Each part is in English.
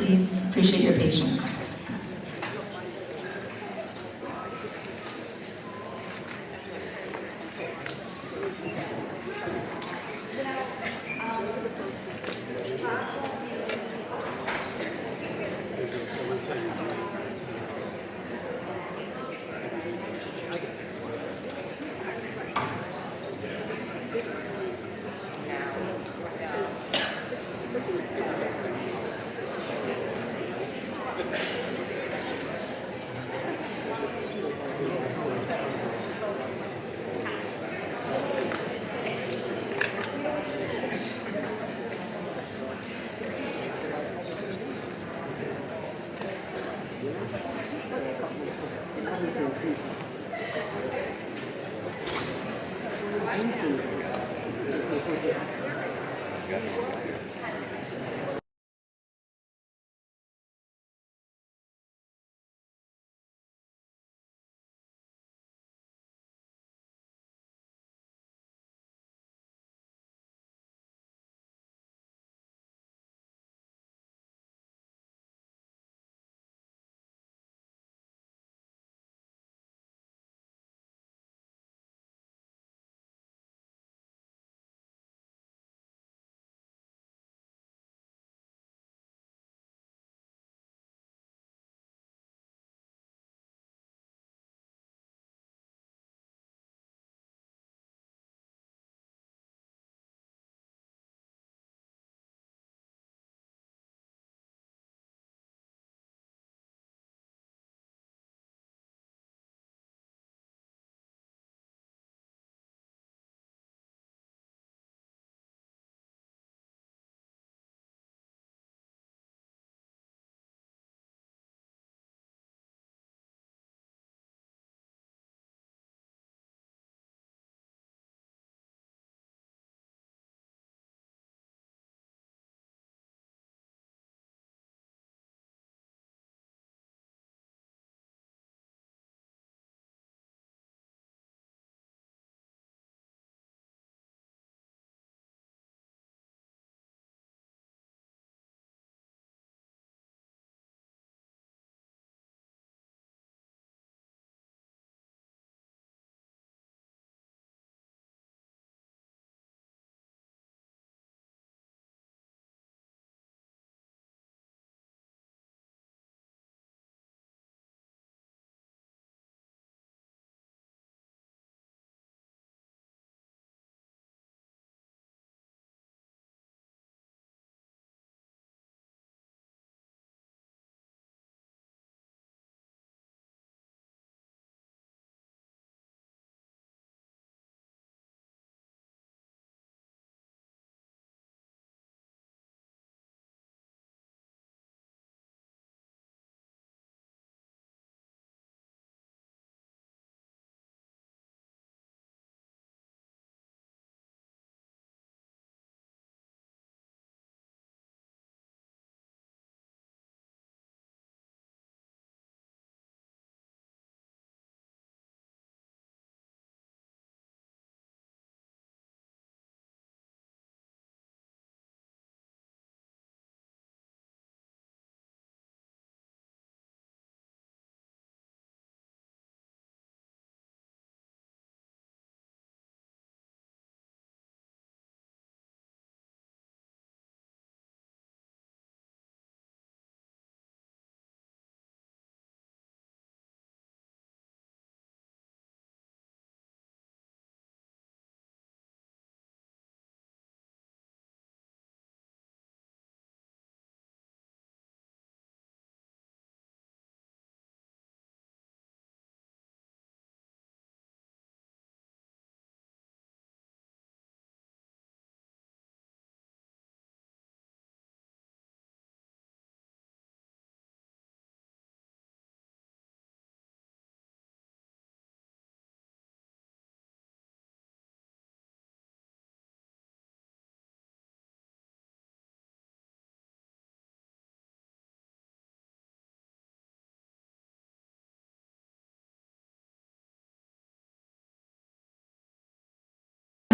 seats. Appreciate your patience.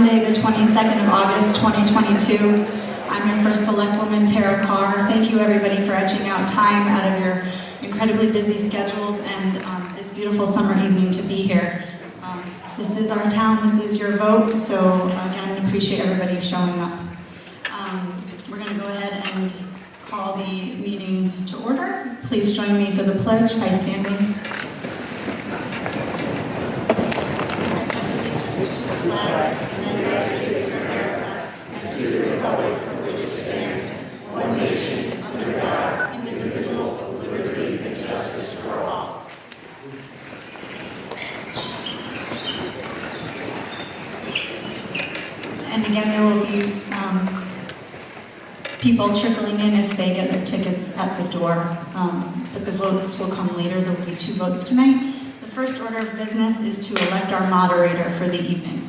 Monday, the 22nd of August, 2022. I'm your first Selectwoman, Tara Carr. Thank you everybody for etching out time out of your incredibly busy schedules and this beautiful summer evening to be here. This is our town, this is your vote, so again, appreciate everybody showing up. We're going to go ahead and call the meeting to order. Please join me for the pledge by standing. To the republic for which it stands, one nation, under God, indivisible, with liberty and justice for all. And again, there will be people trickling in if they get their tickets at the door, but the votes will come later. There will be 2 votes tonight. The first order of business is to elect our moderator for the evening.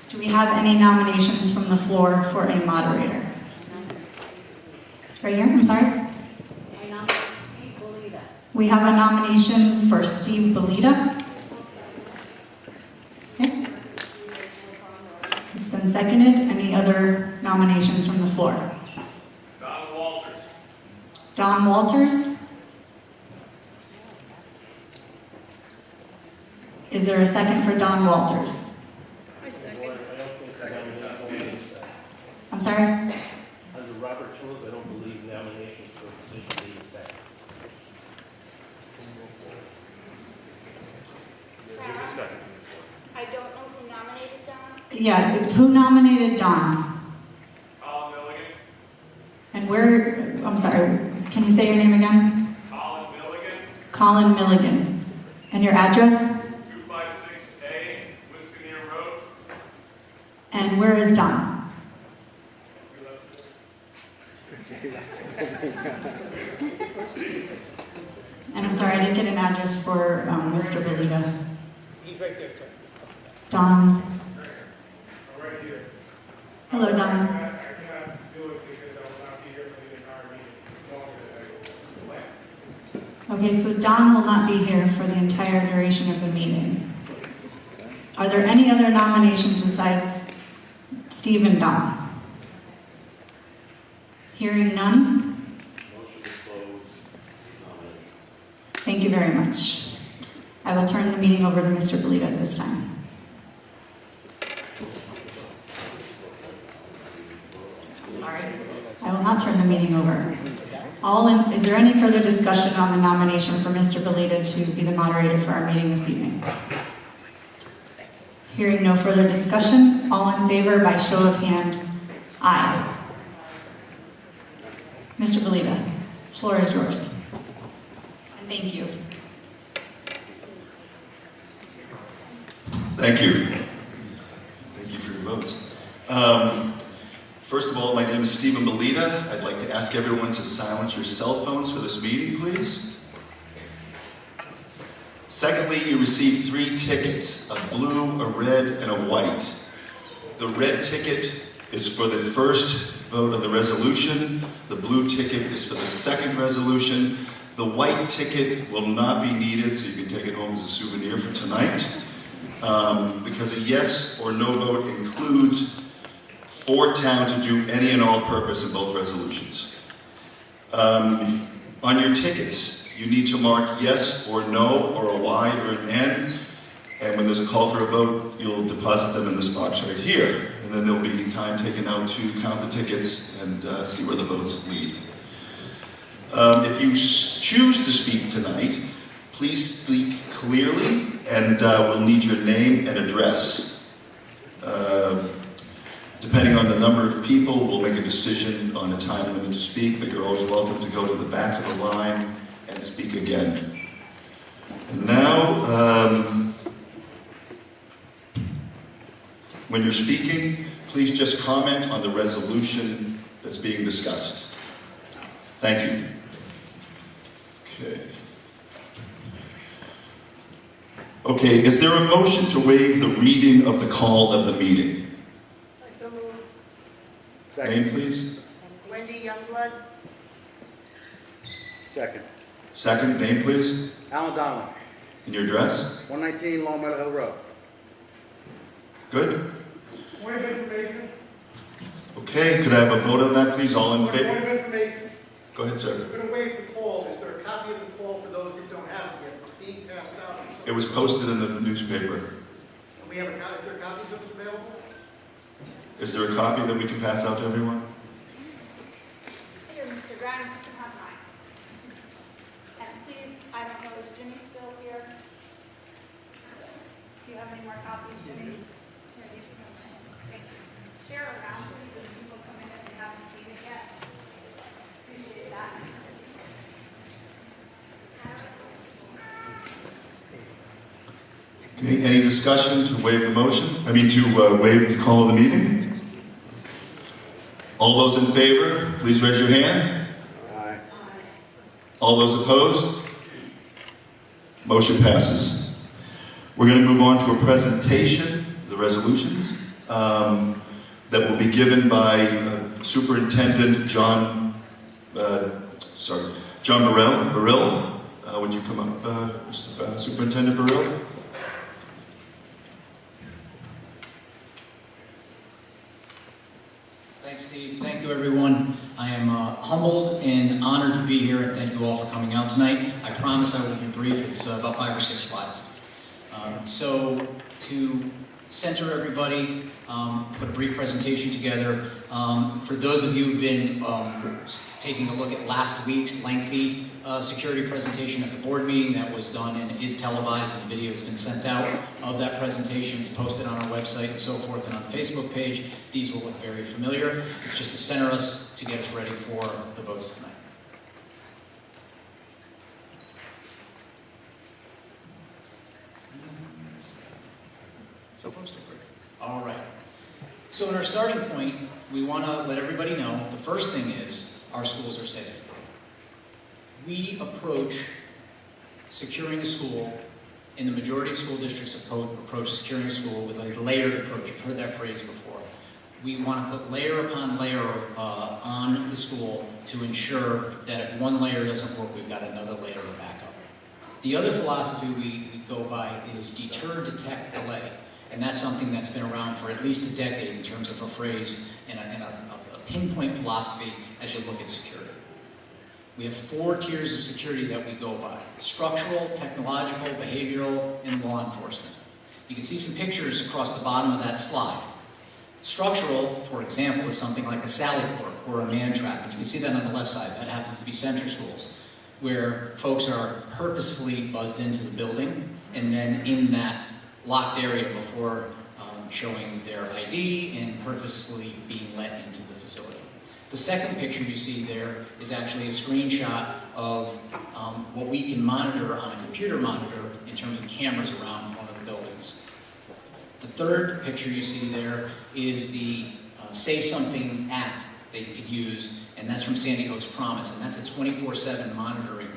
Do we have any nominations from the floor for a moderator? Right here, I'm sorry? I nominate Steve Belita. We have a nomination for Steve Belita. Okay. It's been seconded. Any other nominations from the floor? Don Walters. Don Walters. Is there a second for Don Walters? I'm sorry? Under Robert's rules, I don't believe nominations for a position being second. There's a second. I don't know who nominated Don. Yeah, who nominated Don? Colin Milligan. And where, I'm sorry, can you say your name again? Colin Milligan. Colin Milligan. And your address? 256A, Wisconsin Road. And where is Don? And I'm sorry, I didn't get an address for Mr. Belita. He's right there, sir. Don. I'm right here. Hello, Don. I cannot do it because I will not be here for the entire meeting. As long as I Okay, so Don will not be here for the entire duration of the meeting. Are there any other nominations besides Steve and Don? Hearing none? Motion to close nomination. Thank you very much. I will turn the meeting over to Mr. Belita at this time. I'm sorry. I will not turn the meeting over. Is there any further discussion on the nomination for Mr. Belita to be the moderator for our meeting this evening? Hearing no further discussion, all in favor by show of hand, aye. Mr. Belita, the floor is yours. And thank you. Thank you. Thank you for your votes. First of all, my name is Stephen Belita. I'd like to ask everyone to silence your cell phones for this meeting, please. Secondly, you received 3 tickets, a blue, a red, and a white. The red ticket is for the first vote of the resolution. The blue ticket is for the second resolution. The white ticket will not be needed, so you can take it home as a souvenir for tonight. Because a yes or no vote includes for town to do any and all purpose in both resolutions. On your tickets, you need to mark yes or no, or a Y or an N. And when there's a call for a vote, you'll deposit them in this box right here. And then there'll be time taken out to count the tickets and see where the votes lead. If you choose to speak tonight, please speak clearly, and we'll need your name and address. Depending on the number of people, we'll make a decision on a time limit to speak, but you're always welcome to go to the back of the line and speak again. And now, when you're speaking, please just comment on the resolution that's being discussed. Thank you. Okay, is there a motion to waive the reading of the call of the meeting? I so move. Name, please. Wendy Youngblood. Second. Second, name, please. Alan Donlin, And your address? 119 Long Meadow Hill Road. Good? Point of information. Okay, could I have a vote on that, please? All in Point favor? of information, Go ahead, sir. we're gonna waive the call. Is there a copy of the call for those that don't have it yet? It's being passed out. It was posted in the newspaper. And we have a copy, there are copies of it available? Is there a copy that we can pass out to everyone? Here, Mr. Grimes, you can have mine. And please, I don't know, is Jimmy still here? Do you have any more copies, Jimmy? Here, you can have mine. Thank you. Share around, please, as people come in and they haven't seen it yet. Appreciate that. Okay, any discussion to waive the motion? I mean, to waive the call of the meeting? All those in favor, please raise your hand. Aye. All those opposed? Motion passes. We're going to move on to a presentation, the resolutions, that will be given by Superintendent John Burrell. Would you come up, Mr. Superintendent Burrell? Thanks, Steve. Thank you, everyone. I am humbled and honored to be here, and thank you all for coming out tonight. I promise I will be brief. It's about 5 or 6 slides. So to center everybody, put a brief presentation together. For those of you who've been taking a look at last week's lengthy security presentation at the board meeting, that was done and is televised, and the video has been sent out of that presentation. It's posted on our website and so forth, and on the Facebook page. These will look very familiar. It's just to center us, to get us ready for the votes tonight. All right. So in our starting point, we want to let everybody know, the first thing is, our schools are safe. We approach securing a school, in the majority of school districts approach securing a school with a layered approach. You've heard that phrase before. We want to put layer upon layer on the school to ensure that if one layer doesn't work, we've got another layer of backup. The other philosophy we go by is deter, detect, delay. And that's something that's been around for at least a decade in terms of a phrase and a pinpoint philosophy as you look at security. We have 4 tiers of security that we go by: structural, technological, behavioral, and law enforcement. You can see some pictures across the bottom of that slide. Structural, for example, is something like a sally port or a man trap, and you can see that on the left side. That happens to be center schools, where folks are purposefully buzzed into the building, and then in that locked area before showing their ID and purposefully being let into the facility. The second picture you see there is actually a screenshot of what we can monitor on a computer monitor in terms of cameras around one of the buildings. The third picture you see there is the Say Something app that you could use, and that's from Sandy Hook's Promise, and that's a 24/7 monitoring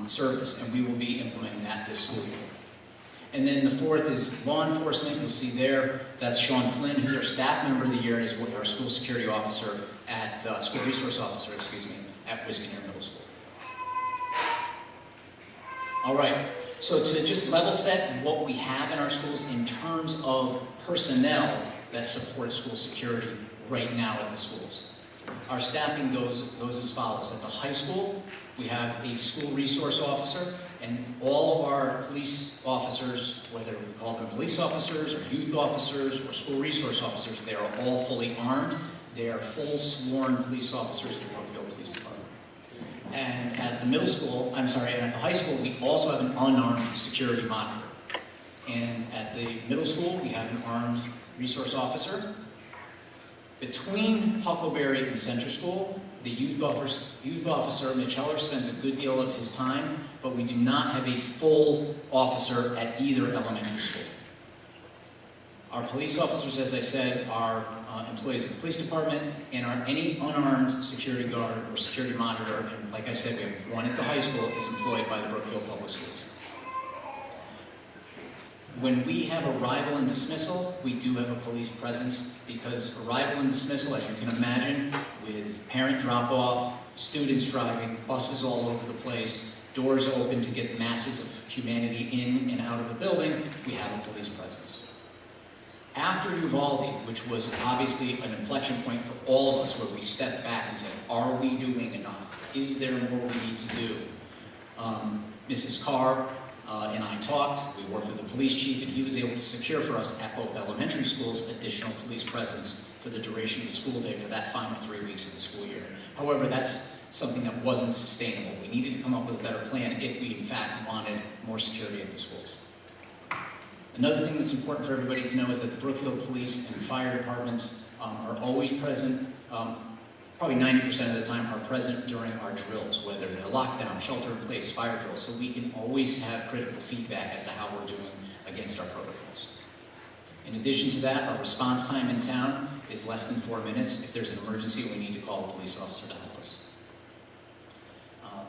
service, and we will be implementing that this school year. And then the fourth is law enforcement. You'll see there, that's Sean Flynn. He's our staff member of the year, and is our school security officer at, school resource officer, at Wisconsin Middle School. All right, so to just level set what we have in our schools in terms of personnel that support school security right now at the schools. Our staffing goes as follows. At the high school, we have a school resource officer, and all of our police officers, whether we call them police officers or youth officers or school resource officers, they are all fully armed. They are full sworn police officers of the Brookfield Police Department. And at the middle school, and at the high school, we also have an unarmed security monitor. And at the middle school, we have an armed resource officer. Between Huckleberry and Center School, the youth officer, Mitch Heller, spends a good deal of his time, but we do not have a full officer at either elementary school. Our police officers, as I said, are employees of the police department, and any unarmed security guard or security monitor, and like I said, we have one at the high school, is employed by the Brookfield Public Schools. When we have arrival and dismissal, we do have a police presence, because arrival and dismissal, as you can imagine, with parent drop-off, students driving, buses all over the place, doors open to get masses of humanity in and out of the building, we have a police presence. After Uvalde, which was obviously an inflection point for all of us, where we stepped back and said, are we doing enough? Is there more we need to do? Mrs. Carr and I talked. We worked with the police chief, and he was able to secure for us at both elementary schools additional police presence for the duration of the school day for that final 3 weeks of the school year. However, that's something that wasn't sustainable. We needed to come up with a better plan if we, in fact, wanted more security at the schools. Another thing that's important for everybody to know is that the Brookfield Police and Fire Departments are always present, probably 90% of the time are present during our drills, whether they're lockdown, shelter-in-place, fire drills, so we can always have critical feedback as to how we're doing against our protocols. In addition to that, our response time in town is less than 4 minutes. If there's an emergency, we need to call a police officer to help us.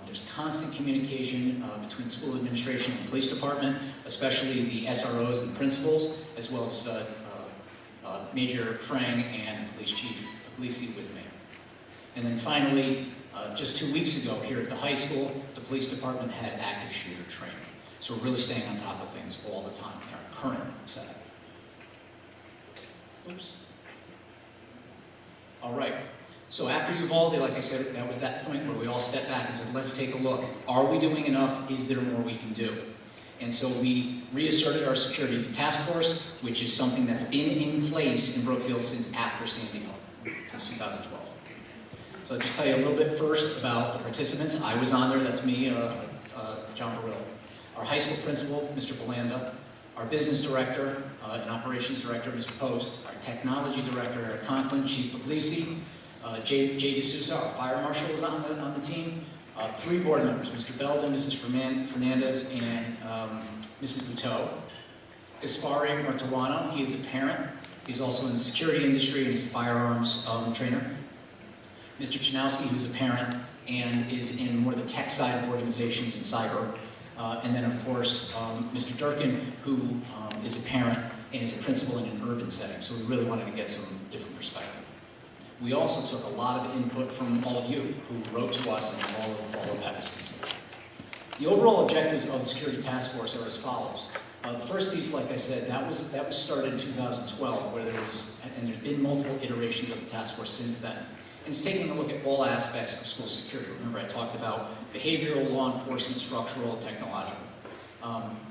There's constant communication between school administration and the police department, especially the SROs and principals, as well as Major Frang and Police Chief Puglisi with me. And then finally, just 2 weeks ago here at the high school, the police department had active shooter training. So we're really staying on top of things all the time in our current setup. Oops. All right. So after Uvalde, like I said, that was that point where we all stepped back and said, let's take a look. Are we doing enough? Is there more we can do? And so we reasserted our security task force, which is something that's been in place in Brookfield since after Sandy Hook, since 2012. So I'll just tell you a little bit first about the participants. I was on there, that's me, John Burrill. Our high school principal, Mr. Belanda. Our business director and operations director, Mr. Post. Our technology director, Eric Conklin, Chief Puglisi. Jay D'Souza, our fire marshal, was on the team. 3 board members, Mr. Belden, Mrs. Fernandez, and Mrs. Buteau. Gaspari Martuano, he is a parent. He's also in the security industry and he's a firearms trainer. Mr. Chanowski, who's a parent and is in more the tech side of organizations and cyber. And then, of course, Mr. Durkin, who is a parent and is a principal in an urban setting. So we really wanted to get some different perspective. We also took a lot of input from all of you who wrote to us, and all of that was considered. The overall objectives of the Security Task Force are as follows. The first piece, like I said, that was started in 2012, where and there's been multiple iterations of the task force since then. And it's taking a look at all aspects of school security. Remember, I talked about behavioral, law enforcement, structural, technological.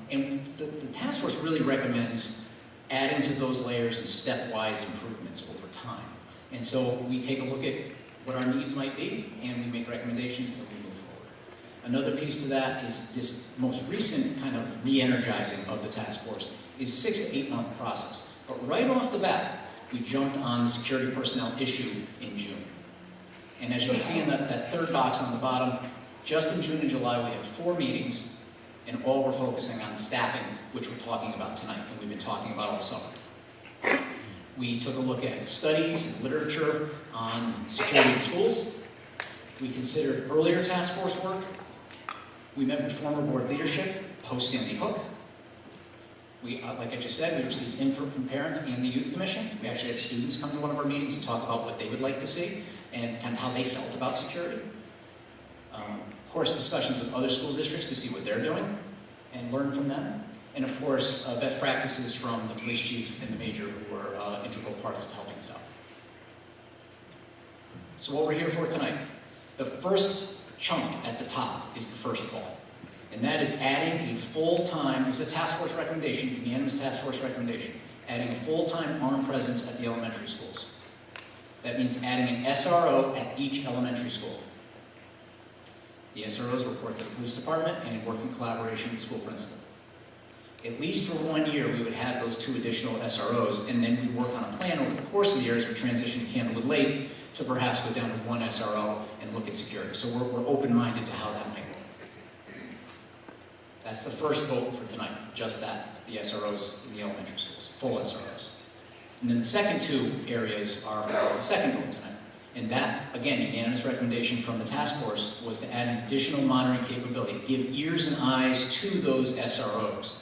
And the task force really recommends adding to those layers and stepwise improvements over time. And so we take a look at what our needs might be, and we make recommendations, and we move forward. Another piece to that is this most recent kind of re-energizing of the task force is a 6 to 8 month process. But right off the bat, we jumped on the security personnel issue in June. And as you can see in that third box on the bottom, just in June and July, we had 4 meetings, and all were focusing on staffing, which we're talking about tonight, and we've been talking about all summer. We took a look at studies and literature on security in schools. We considered earlier task force work. We met with former board leadership post Sandy Hook. We, like I just said, we received input from parents and the Youth Commission. We actually had students come to one of our meetings and talk about what they would like to see and kind of how they felt about security. Of course, discussions with other school districts to see what they're doing and learn from them. And of course, best practices from the police chief and the major, who were integral parts of helping us out. So what we're here for tonight, the first chunk at the top is the first call. And that is adding a full-time, this is a task force recommendation, unanimous task force recommendation, adding a full-time armed presence at the elementary schools. That means adding an SRO at each elementary school. The SROs report to the police department and in working collaboration with the school principal. At least for 1 year, we would have those 2 additional SROs, and then we'd work on a plan over the course of the year as we transition to Candlewood Lake to perhaps go down to 1 SRO and look at security. So we're open-minded to how that might look. That's the first vote for tonight, just that, the SROs in the elementary schools, full SROs. And then the second 2 areas are for the second vote tonight. And that, again, unanimous recommendation from the task force was to add an additional monitoring capability, give ears and eyes to those SROs.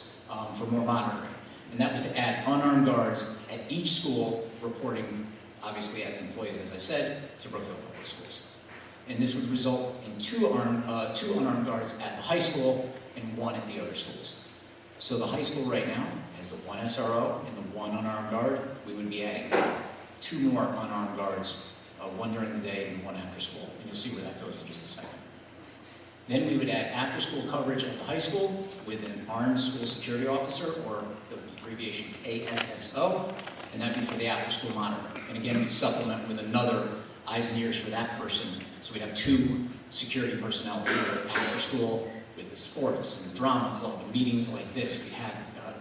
For more monitoring. And that was to add unarmed guards at each school, reporting, obviously as employees, as I said, to Brookfield Public Schools. And this would result in 2 unarmed guards at the high school and 1 at the other schools. So the high school right now has the 1 SRO and the 1 unarmed guard. We would be adding 2 more unarmed guards, 1 during the day and 1 after school. And you'll see where that goes in just a second. Then we would add after-school coverage at the high school with an armed school security officer, or the abbreviation is ASSO, and that'd be for the after-school monitoring. And again, we'd supplement with another eyes and ears for that person. So we'd have 2 security personnel here after school with the sports and the drama club and meetings like this. We'd have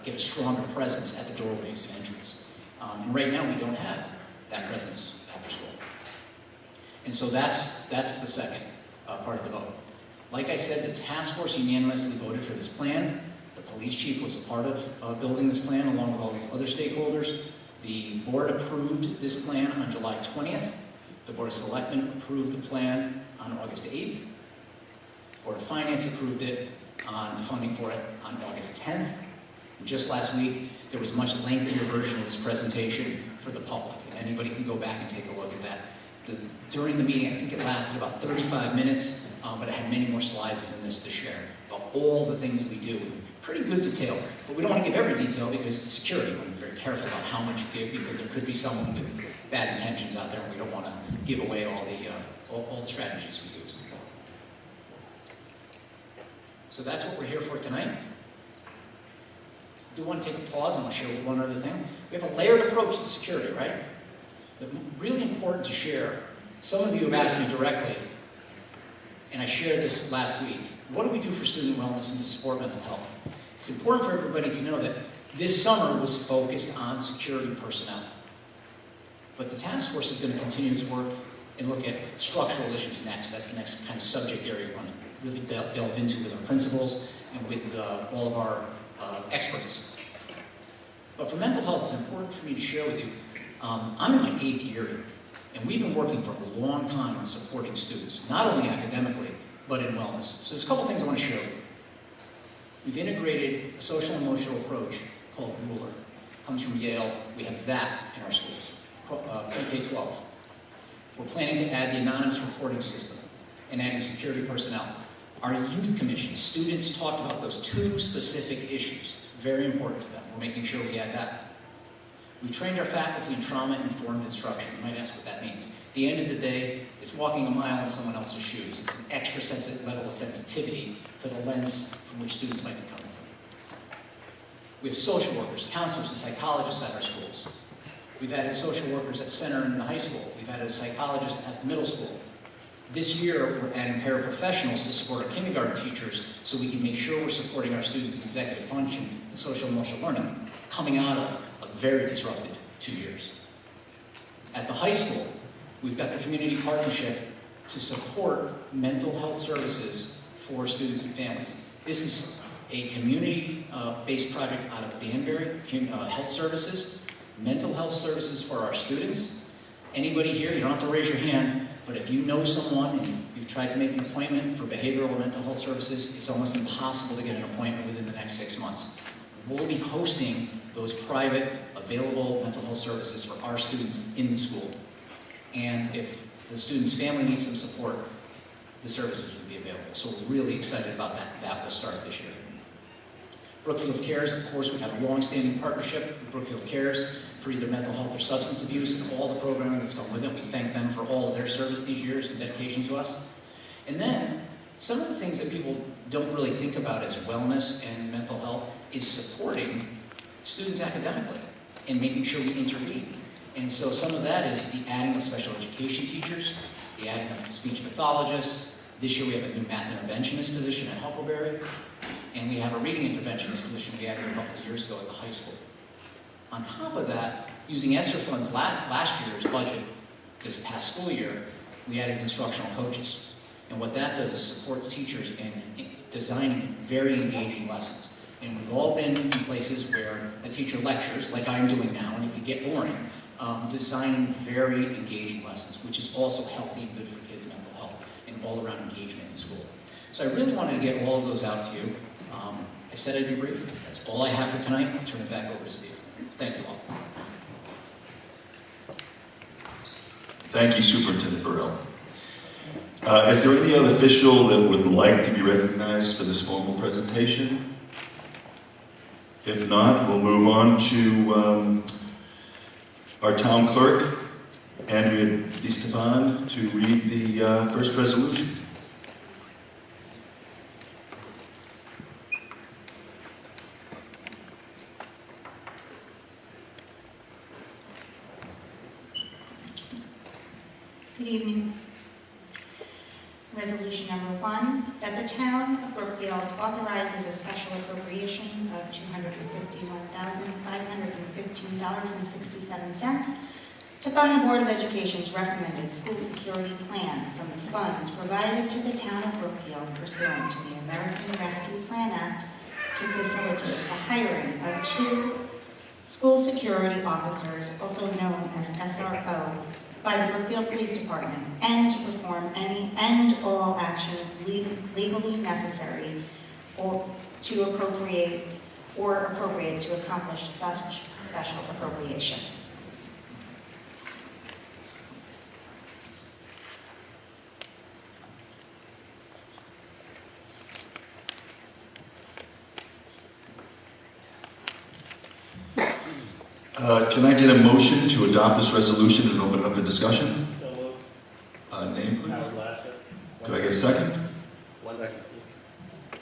get a stronger presence at the doorways and entrance. And right now we don't have that presence after school. And so that's the second part of the vote. Like I said, the task force unanimously voted for this plan. The police chief was a part of building this plan along with all these other stakeholders. The board approved this plan on July 20th. The Board of Selectmen approved the plan on August 8th. Board of Finance approved it on the funding for it on August 10th. And just last week, there was a much lengthier version of this presentation for the public. And anybody can go back and take a look at that. During the meeting, I think it lasted about 35 minutes, but it had many more slides than this to share about all the things we do. Pretty good detail, but we don't want to give every detail because it's security. We want to be very careful about how much you give because there could be someone with bad intentions out there, and we don't want to give away all the strategies we use. So that's what we're here for tonight. I do want to take a pause and I'll share one other thing. We have a layered approach to security, right? But really important to share. Some of you have asked me directly, and I shared this last week, what do we do for student wellness and to support mental health? It's important for everybody to know that this summer was focused on security personnel. But the task force is going to continue its work and look at structural issues next. That's the next kind of subject area we want to really delve into with our principals and with all of our experts. But for mental health, it's important for me to share with you, I'm in my 8th year here, and we've been working for a long time on supporting students, not only academically, but in wellness. So there's a couple things I want to share with you. We've integrated a social and emotional approach called Ruler. It comes from Yale. We have that in our schools, pre-K-12. We're planning to add the anonymous reporting system and adding security personnel. Our youth commission, students talked about those 2 specific issues, very important to them. We're making sure we add that. We've trained our faculty in trauma-informed instruction. You might ask what that means. At the end of the day, it's walking a mile in someone else's shoes. It's an extra level of sensitivity to the lens from which students might be coming from. We have social workers, counselors, and psychologists at our schools. We've added social workers at center in the high school. We've added a psychologist at the middle school. This year, we're adding paraprofessionals to support our kindergarten teachers so we can make sure we're supporting our students in executive function and social and emotional learning, coming out of a very disrupted 2 years. At the high school, we've got the community partnership to support mental health services for students and families. This is a community-based project out of Danbury, Health Services, mental health services for our students. Anybody here, you don't have to raise your hand, but if you know someone and you've tried to make an appointment for behavioral or mental health services, it's almost impossible to get an appointment within the next 6 months. We'll be hosting those private, available mental health services for our students in the school. And if the student's family needs some support, the services will be available. So we're really excited about that. That will start this year. Brookfield Cares, of course, we've had a long-standing partnership with Brookfield Cares for either mental health or substance abuse and all the programming that's come with it. We thank them for all of their service these years and dedication to us. And then, some of the things that people don't really think about as wellness and mental health is supporting students academically and making sure we intervene. And so some of that is the adding of special education teachers, the adding of speech pathologists. This year we have a new math interventionist position at Huckleberry, and we have a reading interventionist position we added a couple of years ago at the high school. On top of that, using ESSER funds last year's budget, this past school year, we added instructional coaches. And what that does is support teachers in designing very engaging lessons. And we've all been in places where a teacher lectures, like I'm doing now, and it can get boring, designing very engaging lessons, which is also healthy and good for kids' mental health and all around engagement in school. So I really wanted to get all of those out to you. I said I'd be brief. That's all I have for tonight. I'll turn it back over to Steve. Thank you all. Thank you, Superintendent Burrell. Is there any other official that would like to be recognized for this formal presentation? If not, we'll move on to our town clerk, Andrea DiStefan, to read the first resolution. Good evening. Resolution number 1, that the town of Brookfield authorizes a special appropriation of $251,515.67 to fund the Board of Education's recommended school security plan from the funds provided to the town of Brookfield pursuant to the American Rescue Plan Act to facilitate the hiring of 2 school security officers, also known as SRO, by the Brookfield Police Department, and to perform any and all actions legally necessary or appropriate to accomplish such special appropriation. Can I get a motion to adopt this resolution and open it up for discussion? So moved. Name, please. Howard Lasser. Could I get a second? 1 second.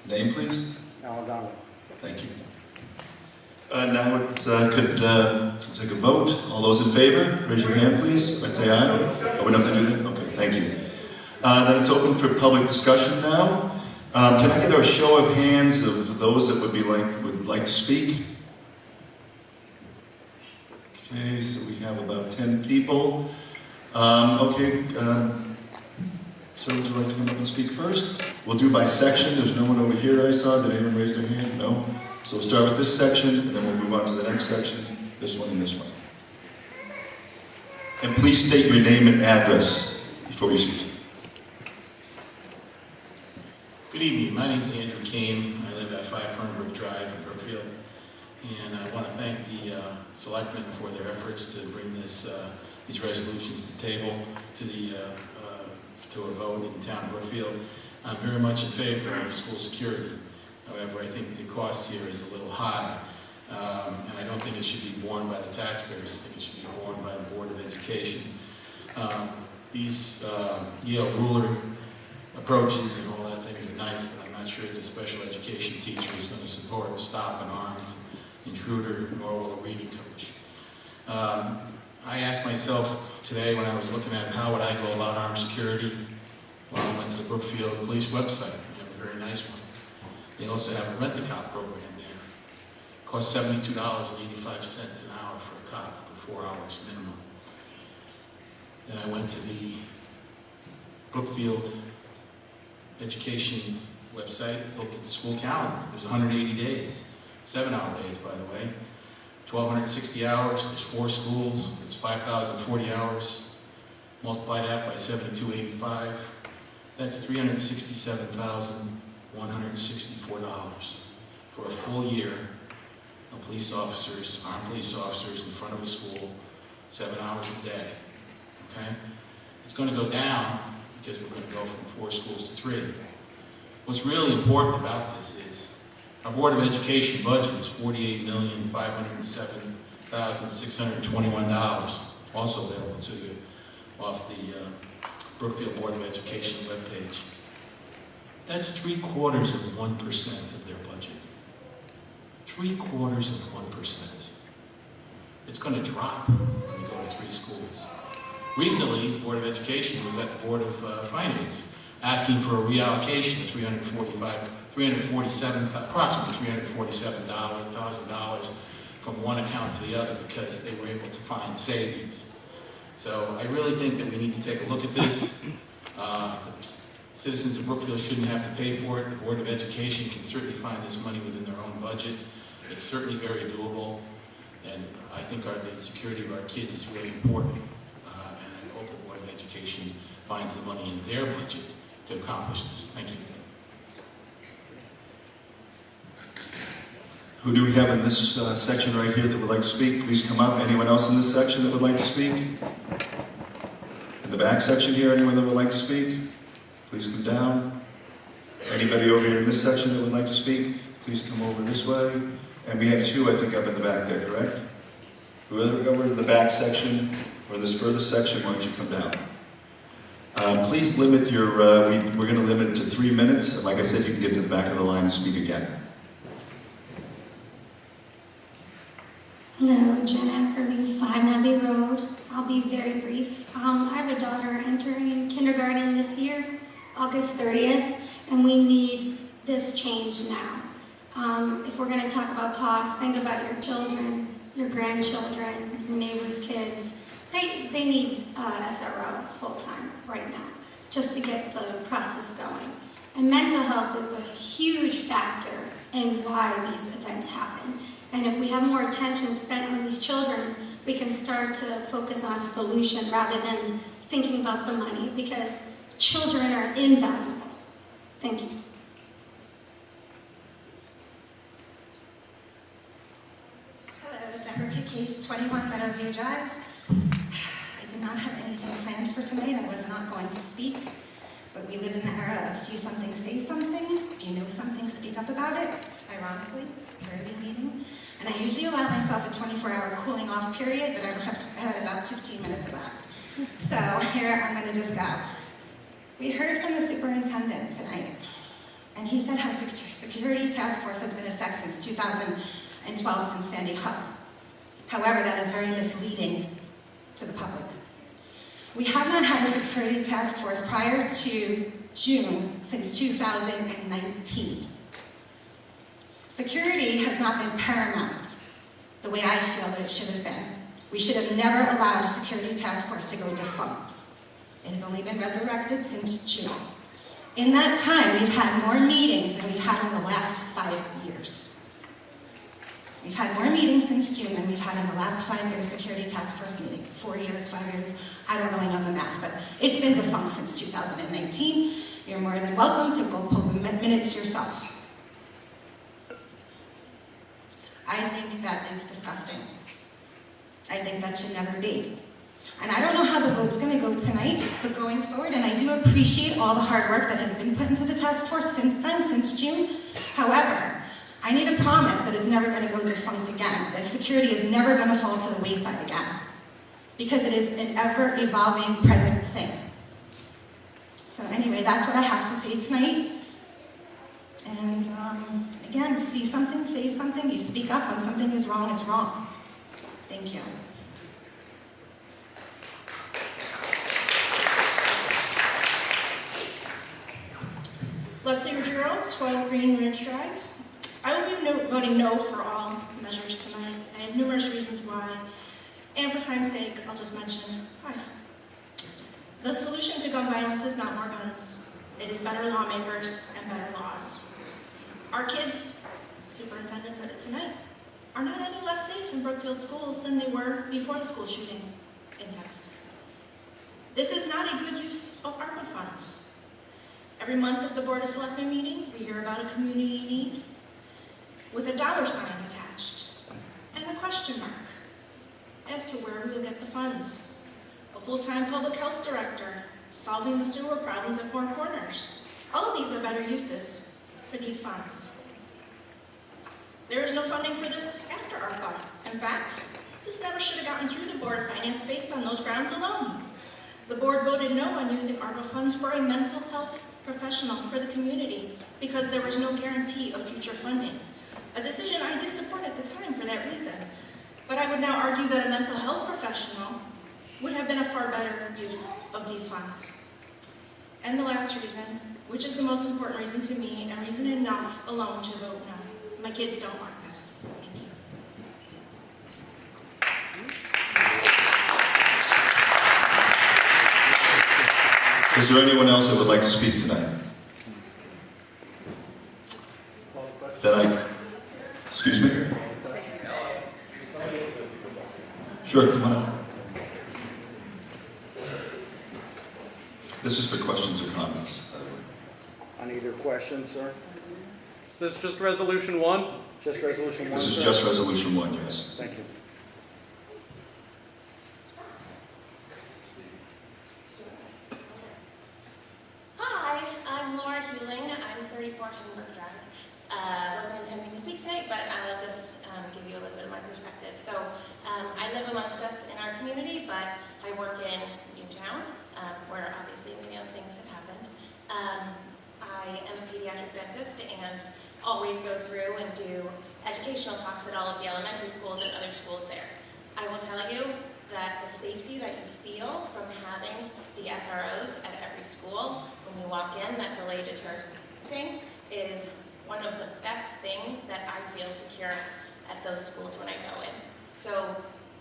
Name, please. Alabama. Thank you. Now it's, could take a vote. All those in favor, raise your hand, please. I'd say aye. Oh, we don't have to do that? Okay, thank you. Then it's open for public discussion now. Can I get a show of hands of those that would like to speak? Okay, so we have about 10 people. Okay, sir, would you like to come up and speak first? We'll do by section. There's no one over here that I saw. Did anyone raise their hand? No? So we'll start with this section, and then we'll move on to the next section, this one and this one. And please state your name and address before you speak. Good evening. My name is Andrew Kane. I live at 5 Fernbrook Drive in Brookfield. And I want to thank the selectmen for their efforts to bring these resolutions to the table, to a vote in the town of Brookfield. I'm very much in favor of school security. However, I think the cost here is a little high. And I don't think it should be borne by the taxpayers. I think it should be borne by the Board of Education. These Yale ruler approaches and all that things are nice, but I'm not sure the special education teacher is going to support stop and armed intruder, nor will a reading coach. I asked myself today when I was looking at how would I go about armed security. Well, I went to the Brookfield Police website. They have a very nice one. They also have a rent-a-cop program there. It costs $72.85 an hour for a cop for 4 hours minimum. Then I went to the Brookfield Education website, looked at the school calendar. There's 180 days. 7-hour days, by the way. 1,260 hours, there's 4 schools, it's 5,040 hours. Multiply that by 72.85, that's $367,164 for a full year of police officers, armed police officers in front of a school, 7 hours a day, okay? It's going to go down because we're going to go from 4 schools to 3. What's really important about this is our Board of Education budget is $48,507,621, also available to you off the Brookfield Board of Education webpage. That's 0.75% of their budget. 0.75%. It's going to drop when we go to 3 schools. Recently, the Board of Education was at the Board of Finance asking for a reallocation of approximately $347,000 from one account to the other because they were able to find savings. So I really think that we need to take a look at this. The citizens of Brookfield shouldn't have to pay for it. The Board of Education can certainly find this money within their own budget. It's certainly very doable, and I think the security of our kids is really important. And I hope the Board of Education finds the money in their budget to accomplish this. Thank you. Who do we have in this section right here that would like to speak? Please come up. Anyone else in this section that would like to speak? In the back section here, anyone that would like to speak? Please come down. Anybody over here in this section that would like to speak? Please come over this way. And we have two, I think, up in the back there, correct? Whoever in the back section, or this furthest section, why don't you come down? Please limit your, we're going to limit it to 3 minutes. And like I said, you can get to the back of the line and speak again. Hello, Jen Ackerley, 5 Abbey Road. I'll be very brief. I have a daughter entering kindergarten this year, August 30th, and we need this change now. If we're going to talk about costs, think about your children, your grandchildren, your neighbors' kids. They need SRO full-time right now, just to get the process going. And mental health is a huge factor in why these events happen. And if we have more attention spent on these children, we can start to focus on a solution rather than thinking about the money, because children are invaluable. Thank you. Hello, Deborah Case, 21 Meadowview Drive. I did not have anything planned for tonight. I was not going to speak, but we live in the era of see something, say something. If you know something, speak up about it. Ironically, security meeting. And I usually allow myself a 24-hour cooling off period, but I had about 15 minutes of that. So here, I'm gonna just go. We heard from the superintendent tonight, and he said how security task force has been in effect since 2012, since Sandy Hook. However, that is very misleading to the public. We have not had a security task force prior to June since 2019. Security has not been paramount the way I feel that it should have been. We should have never allowed a security task force to go defunct. It has only been resurrected since June. In that time, we've had more meetings than we've had in the last 5 years. We've had more meetings since June than we've had in the last 5 years security task force meetings. 4 years, 5 years, I don't really know the math, but it's been defunct since 2019. You're more than welcome to go pull the minutes yourself. I think that is disgusting. I think that should never be. And I don't know how the vote's going to go tonight, but going forward, and I do appreciate all the hard work that has been put into the task force since then, since June. However, I need a promise that it's never going to go defunct again, that security is never going to fall to the wayside again, because it is an ever-evolving present thing. So anyway, that's what I have to say tonight. And again, see something, say something. You speak up when something is wrong, it's wrong. Thank you. Leslie Ruggiero, 12 Green Ridge Drive. I will be voting no for all measures tonight. I have numerous reasons why, and for time's sake, I'll just mention 5. The solution to gun violence is not more guns. It is better lawmakers and better laws. Our kids, superintendent said it tonight, are not any less safe in Brookfield schools than they were before the school shooting in Texas. This is not a good use of ARPA funds. Every month at the Board of Selectmen meeting, we hear about a community need with a $ sign attached and a question mark as to where we will get the funds. A full-time public health director, solving the sewer problems at Four Corners. All of these are better uses for these funds. There is no funding for this after ARPA. In fact, this never should have gotten through the Board of Finance based on those grounds alone. The board voted no on using ARPA funds for a mental health professional for the community because there was no guarantee of future funding. A decision I did support at the time for that reason. But I would now argue that a mental health professional would have been a far better use of these funds. And the last reason, which is the most important reason to me, and reason enough alone to vote no. My kids don't want this. Thank you. Is there anyone else that would like to speak tonight? Excuse me? Sure, come on up. This is for questions or comments. On either question, sir? Is this just resolution 1? Just resolution 1, This is sir? just resolution 1, yes. Thank you. Hi, I'm Laura Hewling. I'm 34 Hindenburg Drive. Wasn't intending to speak tonight, but I'll just give you a little bit of my perspective. So I live amongst us in our community, but I work in Newtown, where obviously we know things have happened. I am a pediatric dentist and always go through and do educational talks at all of the elementary schools and other schools there. I will tell you that the safety that you feel from having the SROs at every school, when you walk in, that delay deter thing is one of the best things that I feel secure at those schools when I go in. So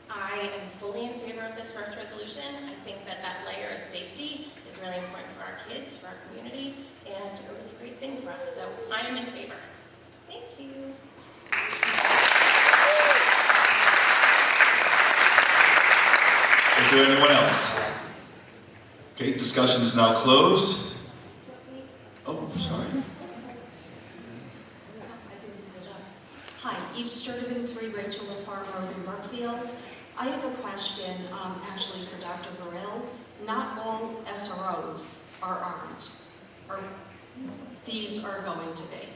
I am fully in favor of this first resolution. I think that that layer of safety is really important for our kids, for our community, and a really great thing for us. So I am in favor. Thank you. Is there anyone else? Okay, discussion is now closed. Oh, sorry. Hi, Eve Sturtevant, 3 Rachel Farm Road in Brookfield. I have a question actually for Dr. Burrell. Not all SROs are armed, or these are going to be.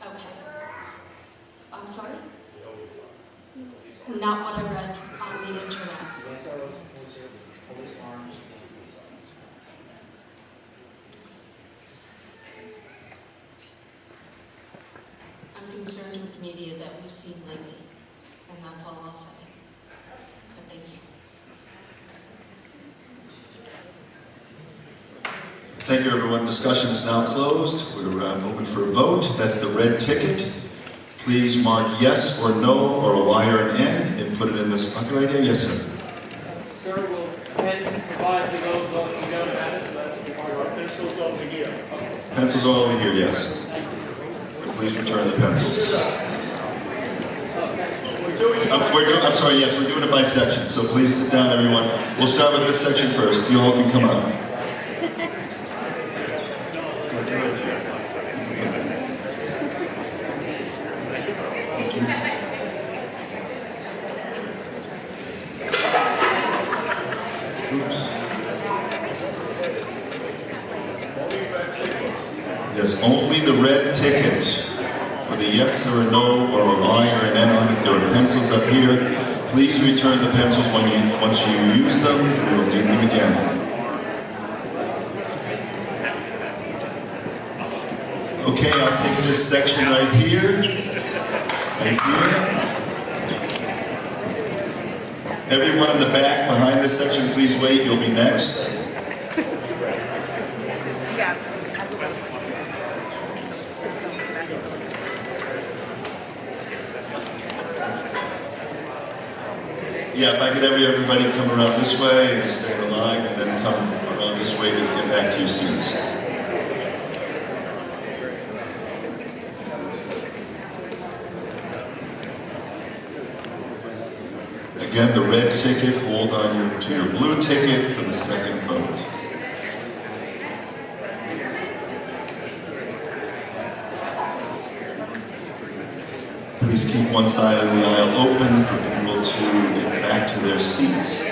Okay. I'm sorry? Not what I read on the internet. I'm concerned with the media that we've seen lately, and that's all I'll say. But thank you. Thank you, everyone. Discussion is now closed. We're open for a vote. That's the red ticket. Please mark yes or no or a Y or an N and put it in this bucket right here. Yes, sir. Sir, will Ken provide to those who don't have it? Our pencils over here. Pencils all over here, yes. Please return the pencils. I'm sorry, yes, we're doing it by section, so please sit down, everyone. We'll start with this section first. You all can come out. Thank you. Oops. Yes, only the red ticket. With a yes or a no or a Y or an N on it. There are pencils up here. Please return the pencils once you use them. We will need them again. Okay, I'll take this section right here. Thank you. Everyone in the back behind this section, please wait. You'll be next. Yeah, if I could have everybody come around this way and just stay in the line and then come around this way to get back to your seats. Again, the red ticket, hold on to your blue ticket for the second vote. Please keep one side of the aisle open for people to get back to their seats.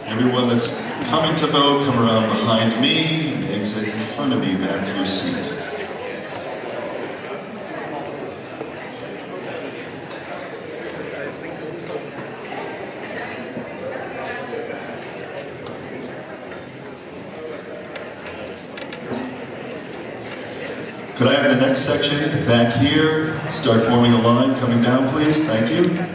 Everyone that's coming to vote, come around behind me and exit in front of me back to your seat. Could I have the next section back here? Start forming a line, coming down, please. Thank you.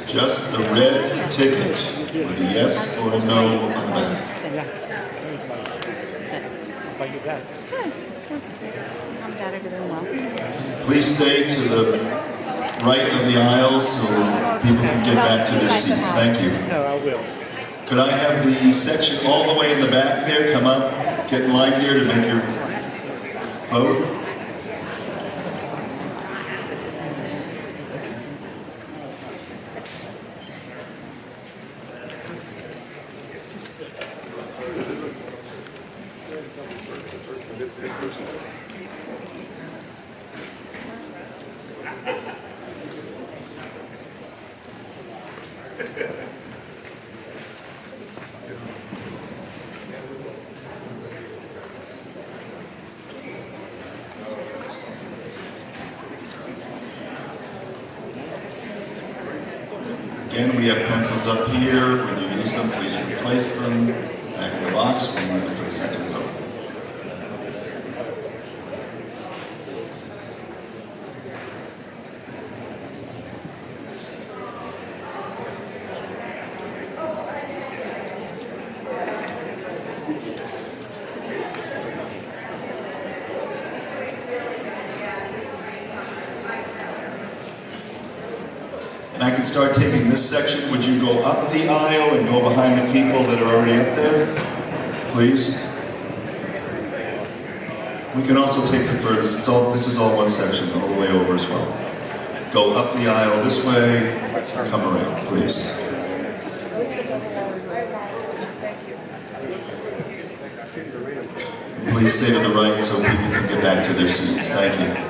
Just the red ticket with a yes or a no on the back. Please stay to the right of the aisle so people can get back to their seats. Thank you. Could I have the section all the way in the back there come up, get in line here to make your vote? Again, we have pencils up here. When you use them, please replace them. Back in the box, we'll need them for the second vote. And I can start taking this section. Would you go up the aisle and go behind the people that are already up there? Please. We can also take the furthest. This is all one section, all the way over as well. Go up the aisle this way, and come around, please. Please stay to the right so people can get back to their seats. Thank you.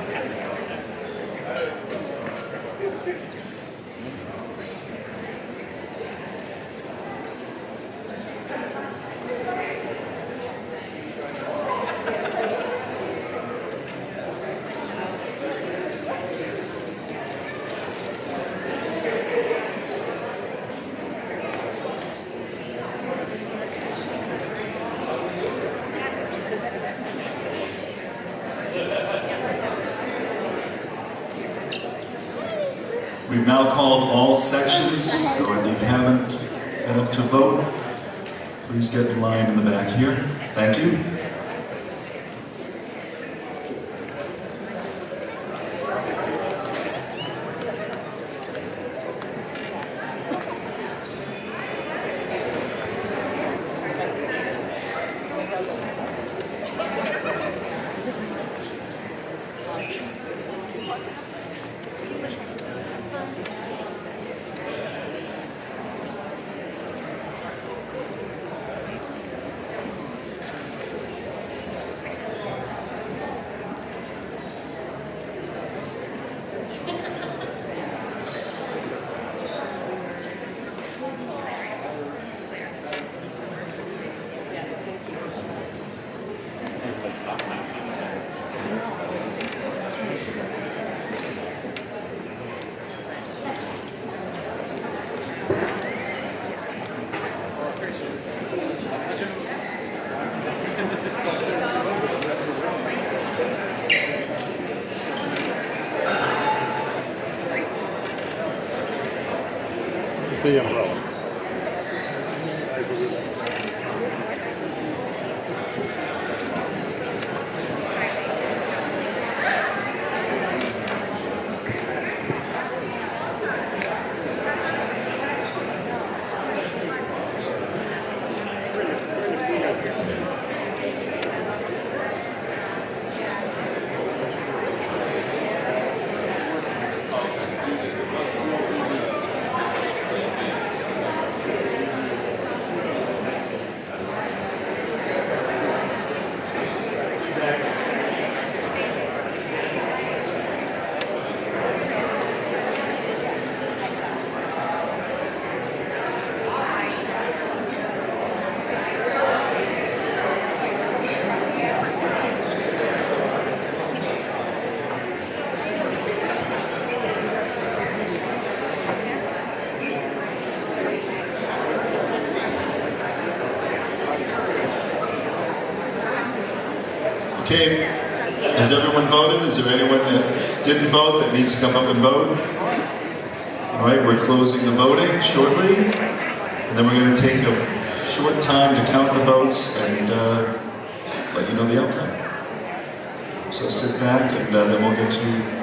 We've now called all sections, so if you haven't got up to vote, please get in line in the back here. Thank you. The umbrella. Okay, has everyone voted? Is there anyone that didn't vote that needs to come up and vote? All right, we're closing the voting shortly, and then we're going to take a short time to count the votes and let you know the outcome. So sit back, and then we'll get to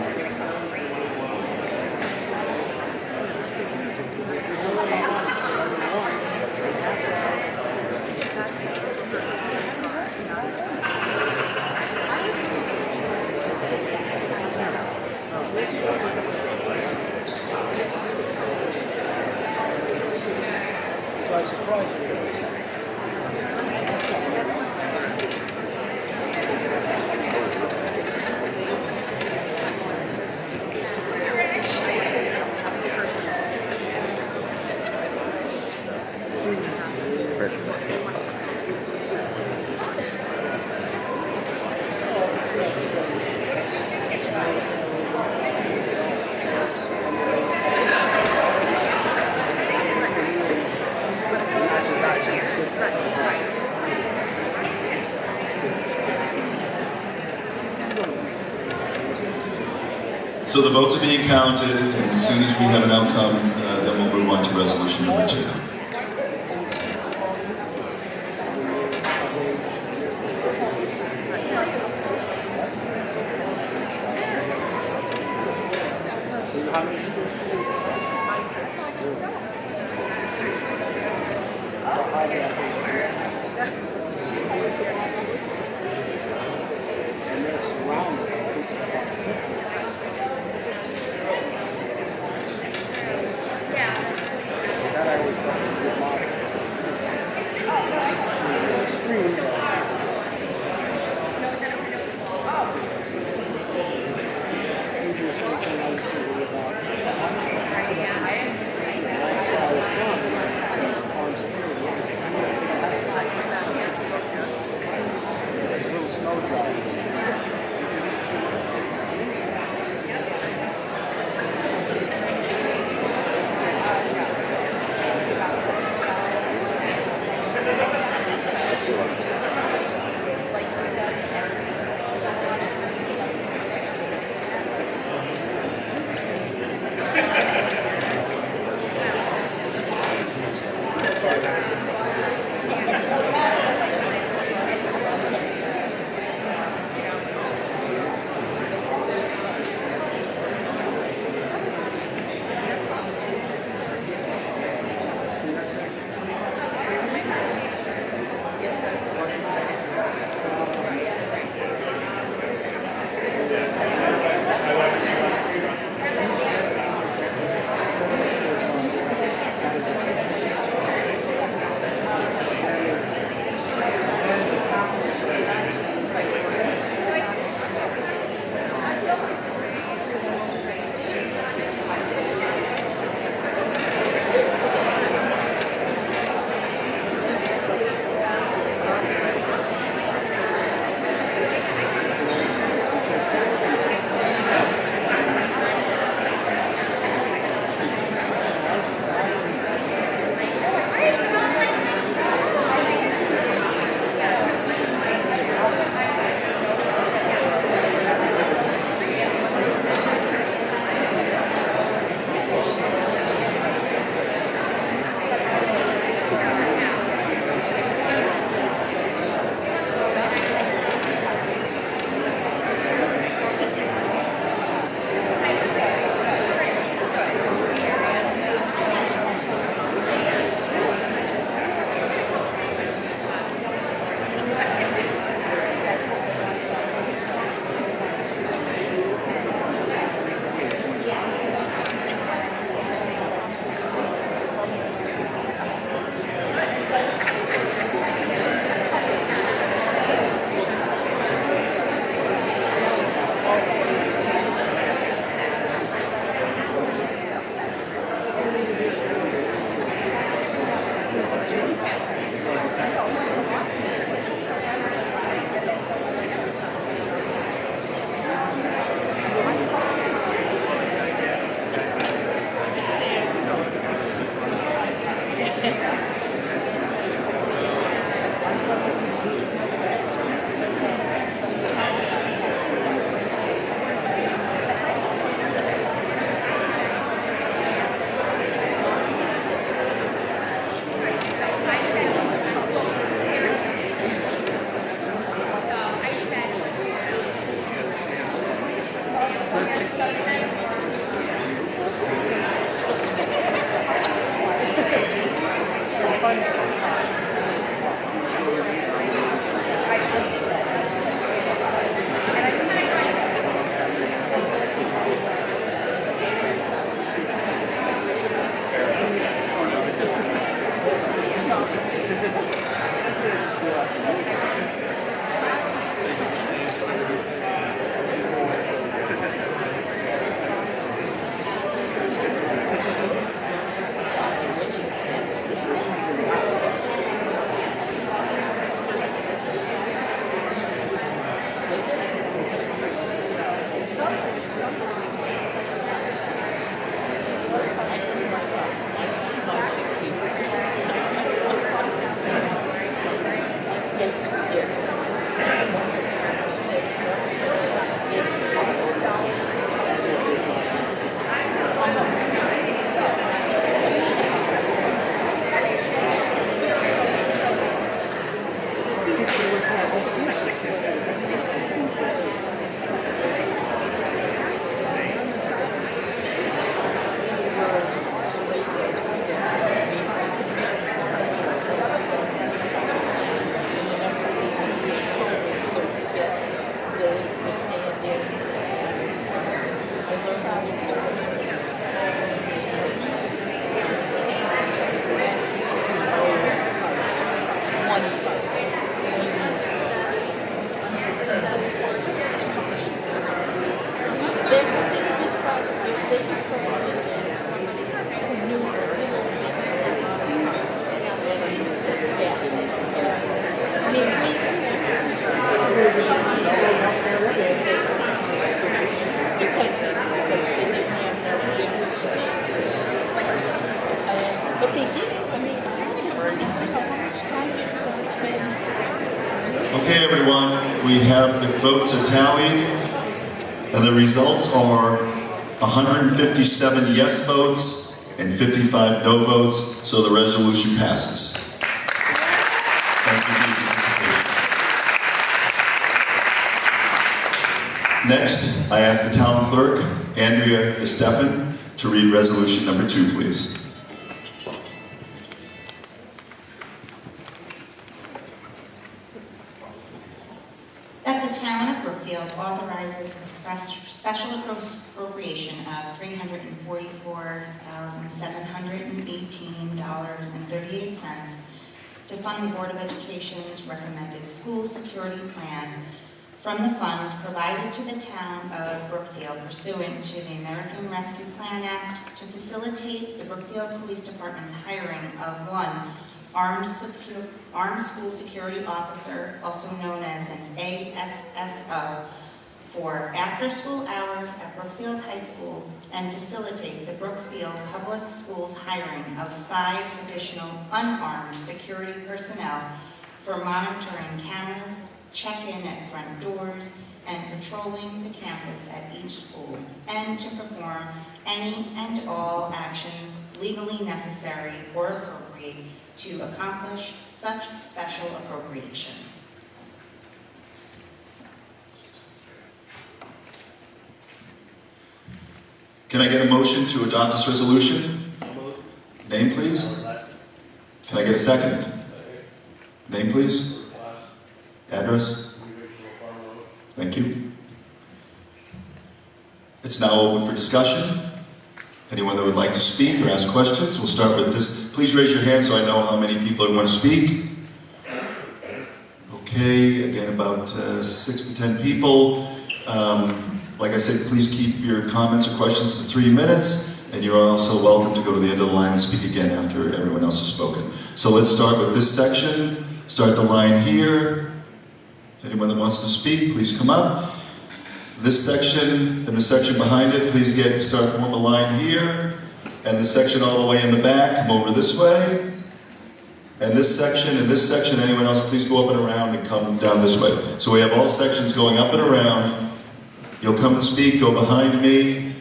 So the votes are being counted, and as soon as we have an outcome, then we'll move on to resolution number 2. Oh. votes are tallied, and the results are 157 yes votes and 55 no votes, so the resolution passes. Thank you for your participation. Next, I ask the town clerk, Andrea DeStefan, to read resolution number 2, please. That the town of Brookfield authorizes a special appropriation of $344,718.38 to fund the Board of Education's recommended school security plan from the funds provided to the town of Brookfield pursuant to the American Rescue Plan Act to facilitate the Brookfield Police Department's hiring of one armed school security officer, also known as an ASSO, for after-school hours at Brookfield High School, and facilitate the Brookfield Public Schools hiring of 5 additional unarmed security personnel for monitoring cameras, check-in at front doors, and patrolling the campus at each school, and to perform any and all actions legally necessary or appropriate to accomplish such special appropriation. Can I get a motion to adopt this resolution? Name, please. Can I get a second? Name, please. Address? Thank you. It's now open for discussion. Anyone that would like to speak or ask questions, we'll start with this. Please raise your hand so I know how many people want to speak. Okay, again, about 6 to 10 people. Like I said, please keep your comments or questions to 3 minutes, and you're also welcome to go to the end of the line and speak again after everyone else has spoken. So let's start with this section. Start the line here. Anyone that wants to speak, please come up. This section and the section behind it, please form a line here. And the section all the way in the back, come over this way. And this section, anyone else, please go up and around and come down this way. So we have all sections going up and around. You'll come and speak, go behind me,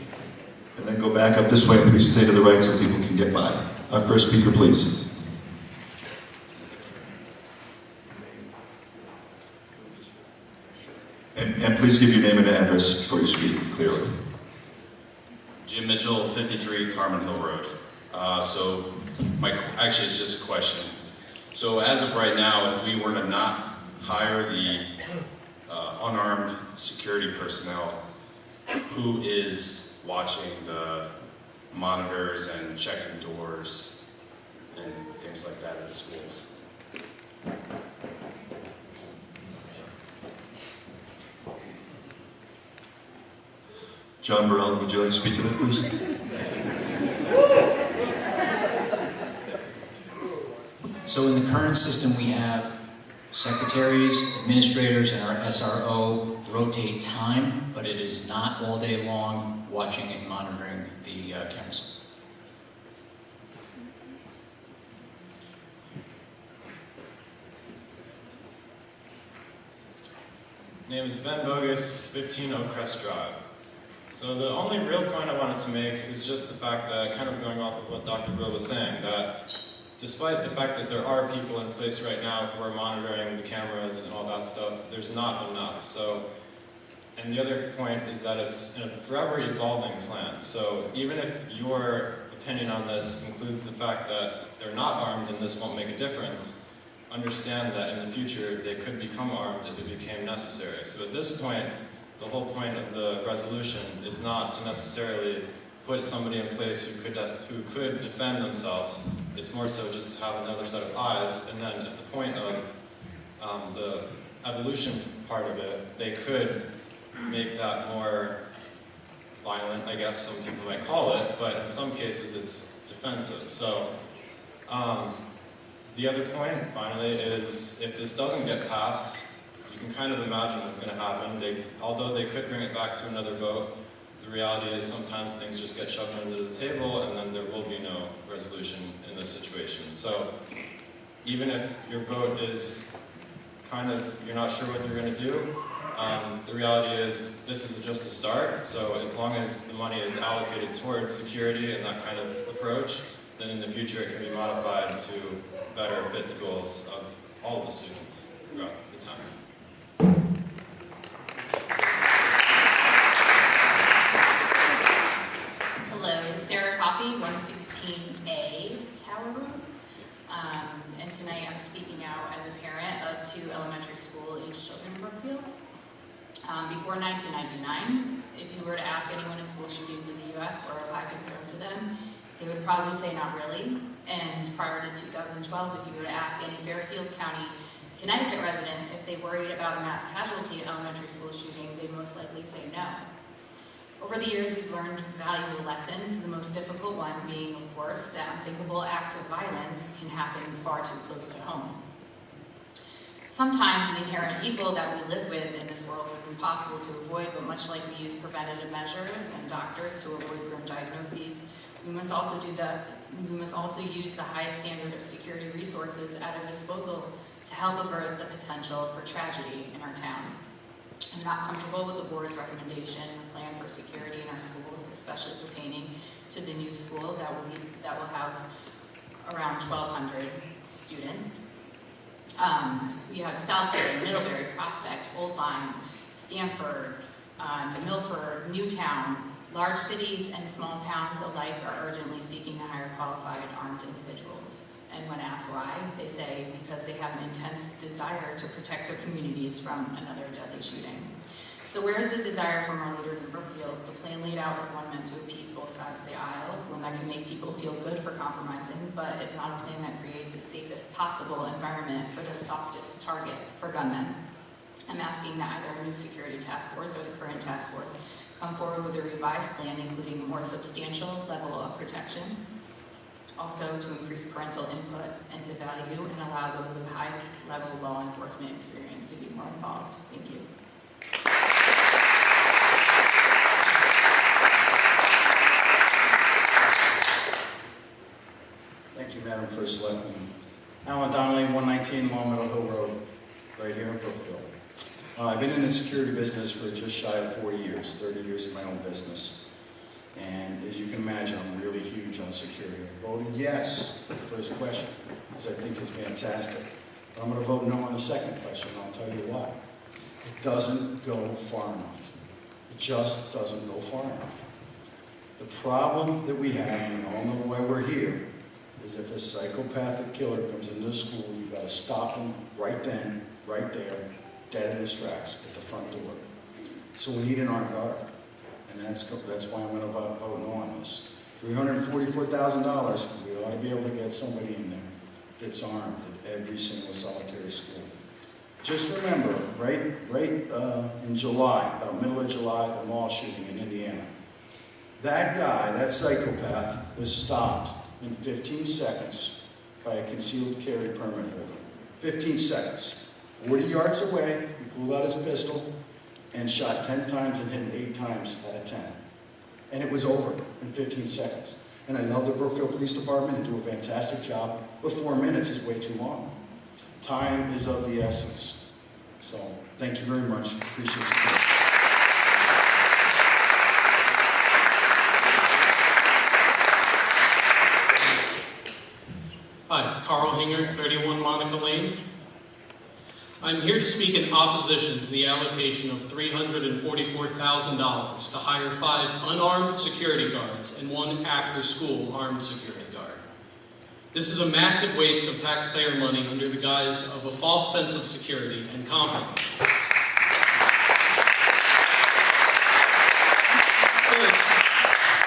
and then go back up this way, and please stay to the right so people can get by. Our first speaker, please. And please give your name and address before you speak clearly. Jim Mitchell, 53 Carmen Hill Road. Actually, it's just a question. So as of right now, if we were to not hire the unarmed security personnel, who is watching the monitors and checking doors and things like that at the schools? John Burrell, would you like to speak to that, please? So in the current system, we have secretaries, administrators, and our SRO rotate time, but it is not all day long watching and monitoring the cameras. My name is Ben Bogus, 15 Oakcrest Drive. So the only real point I wanted to make is just the fact that, kind of going off of what Dr. Brill was saying, that despite the fact that there are people in place right now who are monitoring the cameras and all that stuff, there's not enough. So, and the other point is that it's a forever evolving plan. So even if your opinion on this includes the fact that they're not armed and this won't make a difference, understand that in the future they could become armed if it became necessary. So at this point, the whole point of the resolution is not to necessarily put somebody in place who could defend themselves. It's more so just to have another set of eyes, and then at the point of the evolution part of it, they could make that more violent, I guess some people might call it, but in some cases it's defensive. So the other point, finally, is if this doesn't get passed, you can kind of imagine what's going to happen. Although they could bring it back to another vote, the reality is sometimes things just get shoved under the table and then there will be no resolution in this situation. So even if your vote is kind of, you're not sure what you're going to do, The reality is this is just a start, so as long as the money is allocated towards security and that kind of approach, then in the future it can be modified to better fit the goals of all of the students throughout the time. Hello, Sarah Coffey, 116A Tower Road. And tonight I'm speaking out as a parent of 2 elementary school-aged children in Brookfield. Before 1999, if you were to ask anyone if school shootings in the U.S. were a high concern to them, they would probably say not really. And prior to 2012, if you were to ask any Fairfield County, Connecticut resident if they worried about a mass casualty elementary school shooting, they'd most likely say no. Over the years, we've learned valuable lessons, the most difficult one being, of course, that unthinkable acts of violence can happen far too close to home. Sometimes the inherent evil that we live with in this world is impossible to avoid, but much like we use preventative measures and doctors to avoid grim diagnoses, we must also use the highest standard of security resources at our disposal to help avert the potential for tragedy in our town. I'm not comfortable with the board's recommendation or plan for security in our schools, especially pertaining to the new school that will house around 1,200 students. We have Southbury, Middlebury, Prospect, Old Lyme, Stamford, Milford, Newtown. Large cities and small towns alike are urgently seeking to hire qualified armed individuals. And when asked why, they say because they have an intense desire to protect their communities from another deadly shooting. So where is the desire from our leaders in Brookfield? The plan laid out is one meant to appease both sides of the aisle, one that can make people feel good for compromising, but it's not a plan that creates the safest possible environment for the softest target for gunmen. I'm asking that either a new security task force or the current task force come forward with a revised plan, including a more substantial level of protection, also to increase parental input and to value and allow those with high-level law enforcement experience to be more involved. Thank you. Thank you, Madam First Selectman. Alan Donnelly, 119 Long Meadow Hill Road, right here in Brookfield. I've been in the security business for just shy of 40 years, 30 years of my own business. And as you can imagine, I'm really huge on security. I voted yes for the first question, because I think it's fantastic. But I'm going to vote no on the second question, and I'll tell you why. It doesn't go far enough. It just doesn't go far enough. The problem that we have, and we all know why we're here, is if a psychopathic killer comes into the school, you've got to stop him right then, right there, dead in his tracks at the front door. So we need an armed guard. And that's why I'm going to vote no on this. $344,000, we ought to be able to get somebody in there that's armed at every single solitary school. Just remember, right in July, about middle of July, the mall shooting in Indiana. That guy, that psychopath, was stopped in 15 seconds by a concealed carry permit holder. 15 seconds. 40 yards away, he pulled out his pistol and shot 10 times and hit him 8 times out of 10. And it was over in 15 seconds. And I love the Brookfield Police Department and do a fantastic job, but 4 minutes is way too long. Time is of the essence. So, thank you very much. Appreciate it. Hi, Carl Hinger, 31 Monica Lane. I'm here to speak in opposition to the allocation of $344,000 to hire 5 unarmed security guards and 1 after-school armed security guard. This is a massive waste of taxpayer money under the guise of a false sense of security and compromise. First,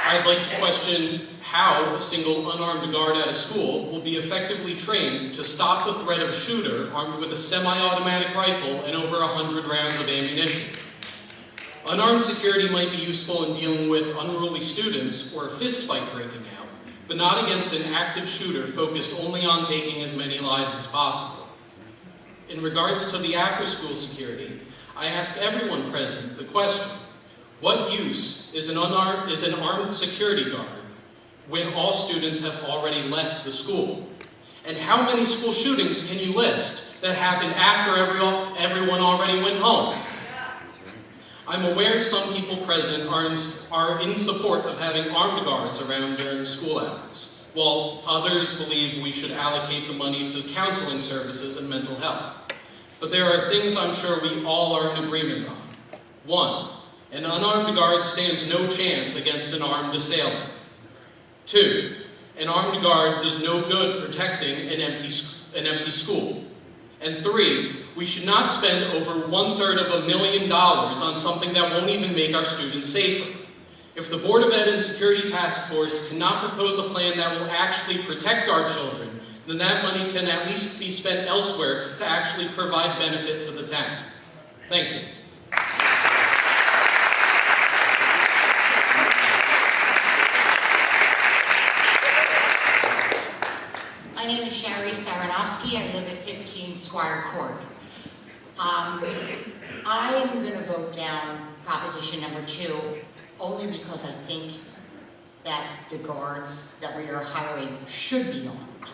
I'd like to question how a single unarmed guard at a school will be effectively trained to stop the threat of a shooter armed with a semi-automatic rifle and over 100 rounds of ammunition. Unarmed security might be useful in dealing with unruly students or a fist fight breaking out, but not against an active shooter focused only on taking as many lives as possible. In regards to the after-school security, I ask everyone present the question: what use is an armed security guard when all students have already left the school? And how many school shootings can you list that happened after everyone already went home? I'm aware some people present are in support of having armed guards around during school hours, while others believe we should allocate the money to counseling services and mental health. But there are things I'm sure we all are in agreement on. 1, an unarmed guard stands no chance against an armed assailant. 2, an armed guard does no good protecting an empty school. And 3, we should not spend over $250,000 on something that won't even make our students safer. If the Board of Ed and Security Task Force cannot propose a plan that will actually protect our children, then that money can at least be spent elsewhere to actually provide benefit to the town. Thank you. My name is Sherry Staranowski. I live at 15 Squire Court. I'm going to vote down proposition number 2 only because I think that the guards that we are hiring should be armed.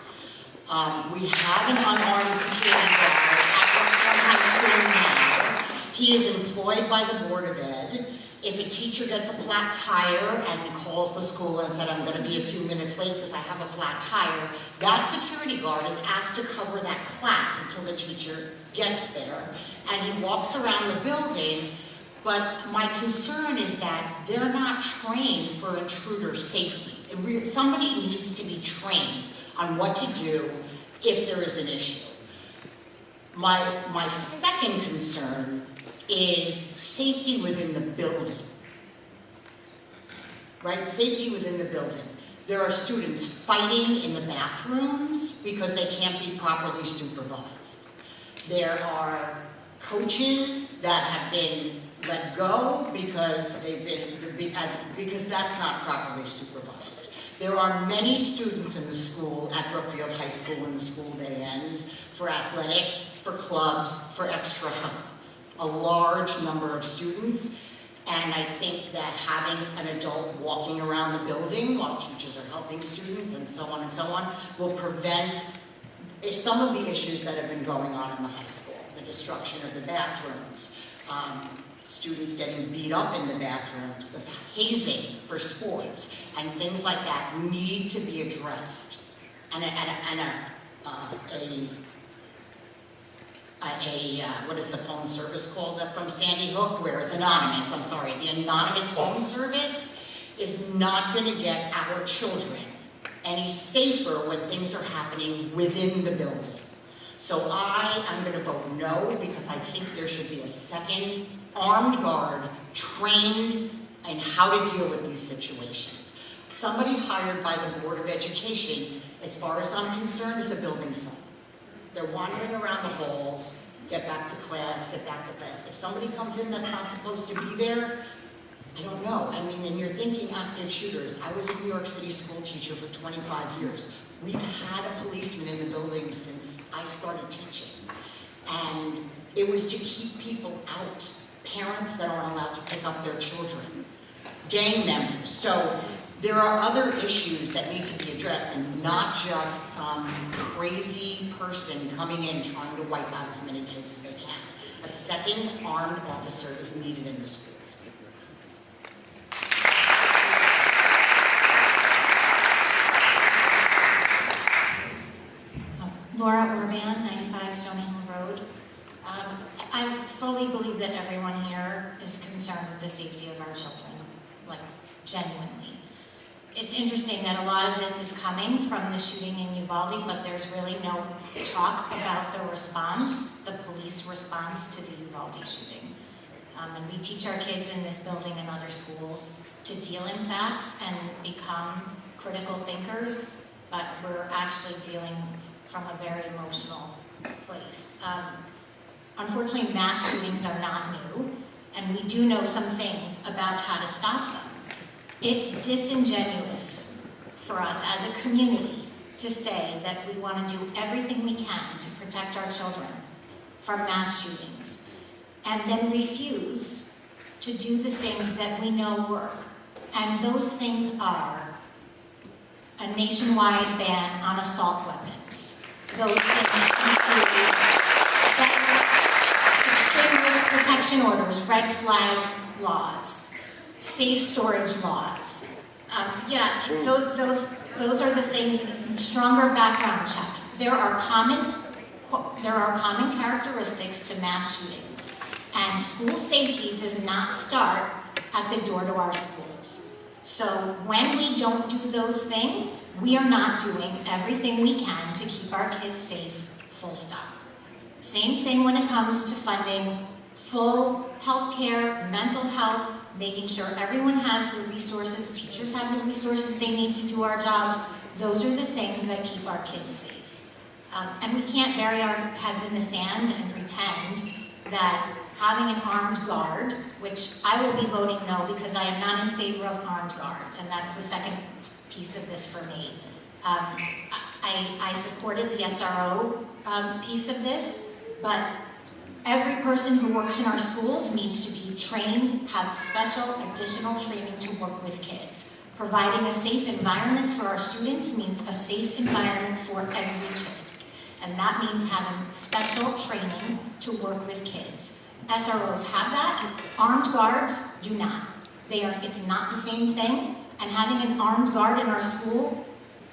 We have an unarmed security guard at Brookfield High School now. He is employed by the Board of Ed. If a teacher gets a flat tire and calls the school and said, I'm going to be a few minutes late because I have a flat tire, that security guard is asked to cover that class until the teacher gets there. And he walks around the building, but my concern is that they're not trained for intruder safety. Somebody needs to be trained on what to do if there is an issue. My second concern is safety within the building, right? Safety within the building. There are students fighting in the bathrooms because they can't be properly supervised. There are coaches that have been let go because because that's not properly supervised. There are many students in the school at Brookfield High School when the school day ends for athletics, for clubs, for extra help. A large number of students, and I think that having an adult walking around the building while teachers are helping students and so on will prevent some of the issues that have been going on in the high school. The destruction of the bathrooms, students getting beat up in the bathrooms, the hazing for sports, and things like that need to be addressed. And what is the phone service called from Sandy Hook, where it's anonymous, I'm sorry. The anonymous phone service is not going to get our children any safer when things are happening within the building. So I am going to vote no because I think there should be a second armed guard trained in how to deal with these situations. Somebody hired by the Board of Education, as far as I'm concerned, is a building site. They're wandering around the halls, get back to class, get back to class. If somebody comes in that's not supposed to be there, I don't know. I mean, and you're thinking active shooters. I was a New York City school teacher for 25 years. We've had a policeman in the building since I started teaching. And it was to keep people out. Parents that aren't allowed to pick up their children. Gang members. So there are other issues that need to be addressed, and not just some crazy person coming in trying to wipe out as many kids as they can. A second armed officer is needed in the schools. Laura Orban, 95 Stony Hill Road. I fully believe that everyone here is concerned with the safety of our children, like genuinely. It's interesting that a lot of this is coming from the shooting in Uvalde, but there's really no talk about the response, the police response to the Uvalde shooting. And we teach our kids in this building and other schools to deal in facts and become critical thinkers, but we're actually dealing from a very emotional place. Unfortunately, mass shootings are not new, and we do know some things about how to stop them. It's disingenuous for us as a community to say that we want to do everything we can to protect our children from mass shootings, and then refuse to do the things that we know work. And those things are a nationwide ban on assault weapons. Those things include extreme risk protection orders, red flag laws, safe storage laws. Those are the things, stronger background checks. There are common characteristics to mass shootings, and school safety does not start at the door to our schools. So when we don't do those things, we are not doing everything we can to keep our kids safe, full stop. Same thing when it comes to funding full health care, mental health, making sure everyone has the resources, teachers have the resources they need to do our jobs. Those are the things that keep our kids safe. And we can't bury our heads in the sand and pretend that having an armed guard, which I will be voting no because I am not in favor of armed guards, and that's the second piece of this for me. I supported the SRO piece of this, but every person who works in our schools needs to be trained, have special additional training to work with kids. Providing a safe environment for our students means a safe environment for every kid. And that means having special training to work with kids. SROs have that, armed guards do not. It's not the same thing, and having an armed guard in our school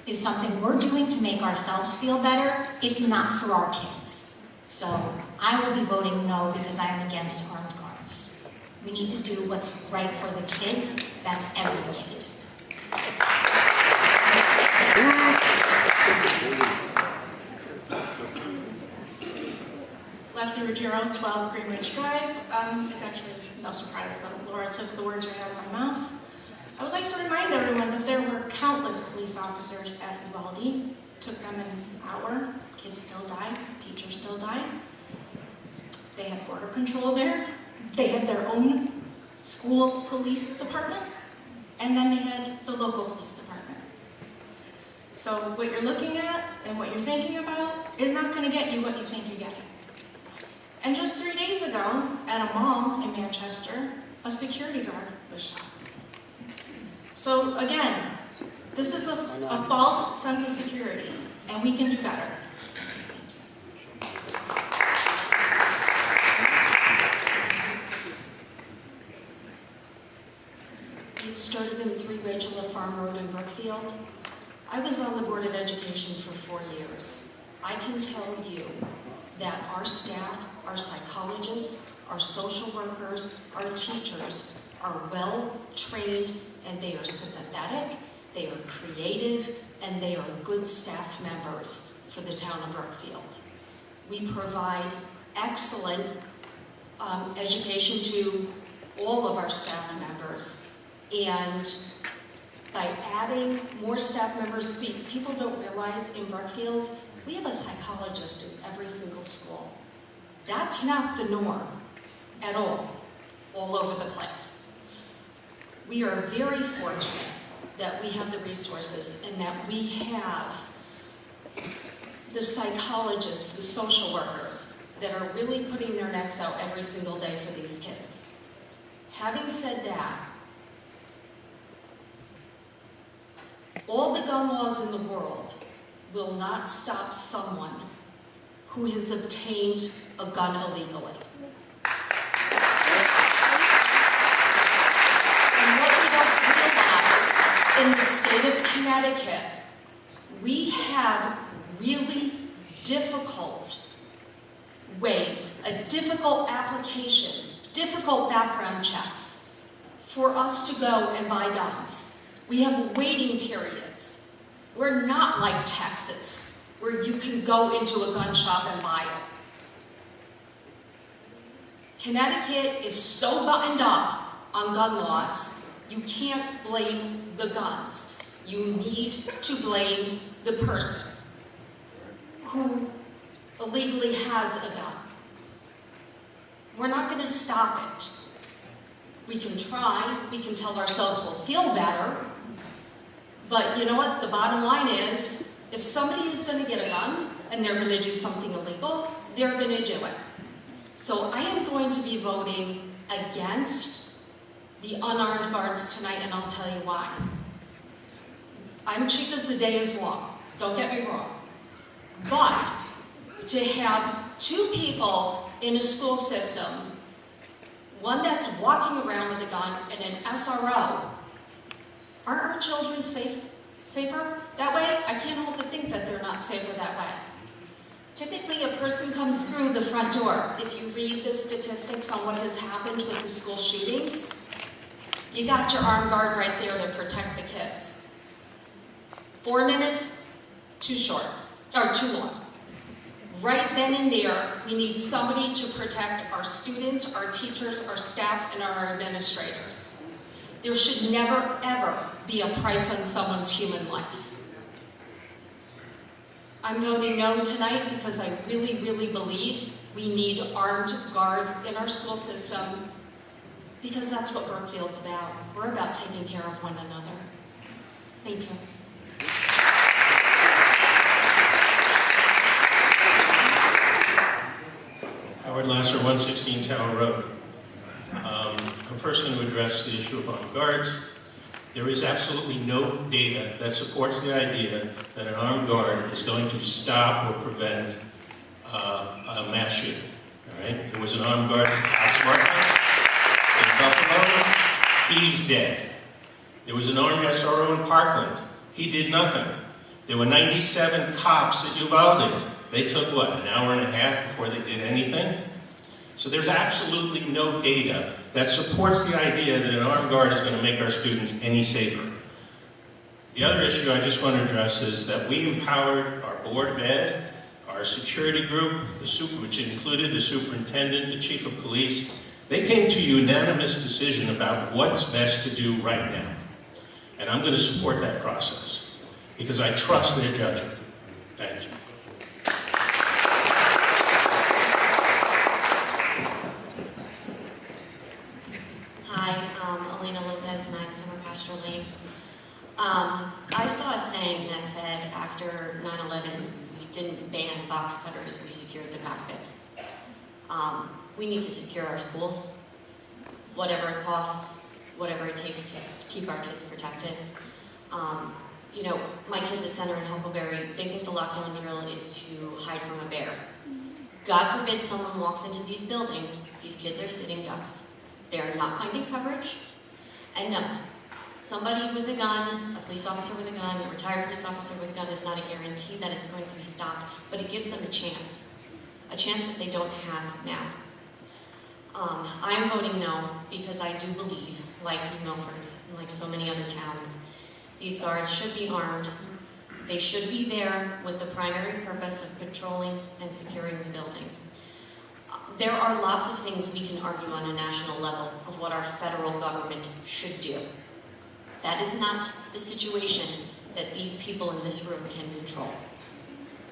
is something we're doing to make ourselves feel better. It's not for our kids. So I will be voting no because I am against armed guards. We need to do what's right for the kids. That's every kid. Leslie Ruggiero, 12 Green Ridge Drive. It's actually no surprise that Laura took the words right out of my mouth. I would like to remind everyone that there were countless police officers at Uvalde. Took them an hour. Kids still died. Teachers still died. They had border control there. They had their own school police department. And then they had the local police department. So what you're looking at and what you're thinking about is not going to get you what you think you're getting. And just 3 days ago, at a mall in Manchester, a security guard was shot. So again, this is a false sense of security, and we can do better. You've started in 3 Rachel Farm Road in Brookfield. I was on the Board of Education for 4 years. I can tell you that our staff, our psychologists, our social workers, our teachers are well trained, and they are sympathetic, they are creative, and they are good staff members for the town of Brookfield. We provide excellent education to all of our staff members, and by adding more staff members, see, people don't realize in Brookfield, we have a psychologist in every single school. That's not the norm at all over the place. We are very fortunate that we have the resources and that we have the psychologists, the social workers that are really putting their necks out every single day for these kids. Having said that, all the gun laws in the world will not stop someone who has obtained a gun illegally. And what we don't realize, in the state of Connecticut, we have really difficult ways, a difficult application, difficult background checks for us to go and buy guns. We have waiting periods. We're not like Texas, where you can go into a gun shop and buy it. Connecticut is so buttoned up on gun laws, you can't blame the guns. You need to blame the person who illegally has a gun. We're not going to stop it. We can try, we can tell ourselves we'll feel better, but you know what? The bottom line is, if somebody is going to get a gun and they're going to do something illegal, they're going to do it. So I am going to be voting against the unarmed guards tonight, and I'll tell you why. I'm cheap as the day is long, don't get me wrong. But to have 2 people in a school system one that's walking around with a gun, and an SRO. Aren't our children safer that way? I can't help but think that they're not safer that way. Typically, a person comes through the front door. If you read the statistics on what has happened with the school shootings, you got your armed guard right there to protect the kids. 4 minutes, too short, or too long. Right then and there, we need somebody to protect our students, our teachers, our staff, and our administrators. There should never, ever be a price on someone's human life. I'm voting no tonight because I really, really believe we need armed guards in our school system, because that's what Brookfield's about. We're about taking care of one another. Thank you. Howard Lasser, 116 Tower Road. I'm first going to address the issue of armed guards. There is absolutely no data that supports the idea that an armed guard is going to stop or prevent a mass shooting. All right? There was an armed guard at Smarthouse in Buffalo. He's dead. There was an armed SRO in Parkland. He did nothing. There were 97 cops at Uvalde. They took, what, an hour and a half before they did anything? So there's absolutely no data that supports the idea that an armed guard is going to make our students any safer. The other issue I just want to address is that we empowered our Board of Ed, our security group, which included the superintendent, the chief of police. They came to a unanimous decision about what's best to do right now. And I'm going to support that process because I trust their judgment. Thank you. I saw a saying that said after 9/11, we didn't ban box cutters, we secured the cockpits. We need to secure our schools, whatever it costs, whatever it takes to keep our kids protected. You know, my kids at Center and Huckleberry, they think the lockdown drill is to hide from a bear. God forbid someone walks into these buildings, these kids are sitting ducks. They're not finding coverage, and no. Somebody with a gun, a police officer with a gun, a retired police officer with a gun is not a guarantee that it's going to be stopped, but it gives them a chance that they don't have now. I'm voting no because I do believe, like New Milford and like so many other towns, these guards should be armed. They should be there with the primary purpose of patrolling and securing the building. There are lots of things we can argue on a national level of what our federal government should do. That is not the situation that these people in this room can control.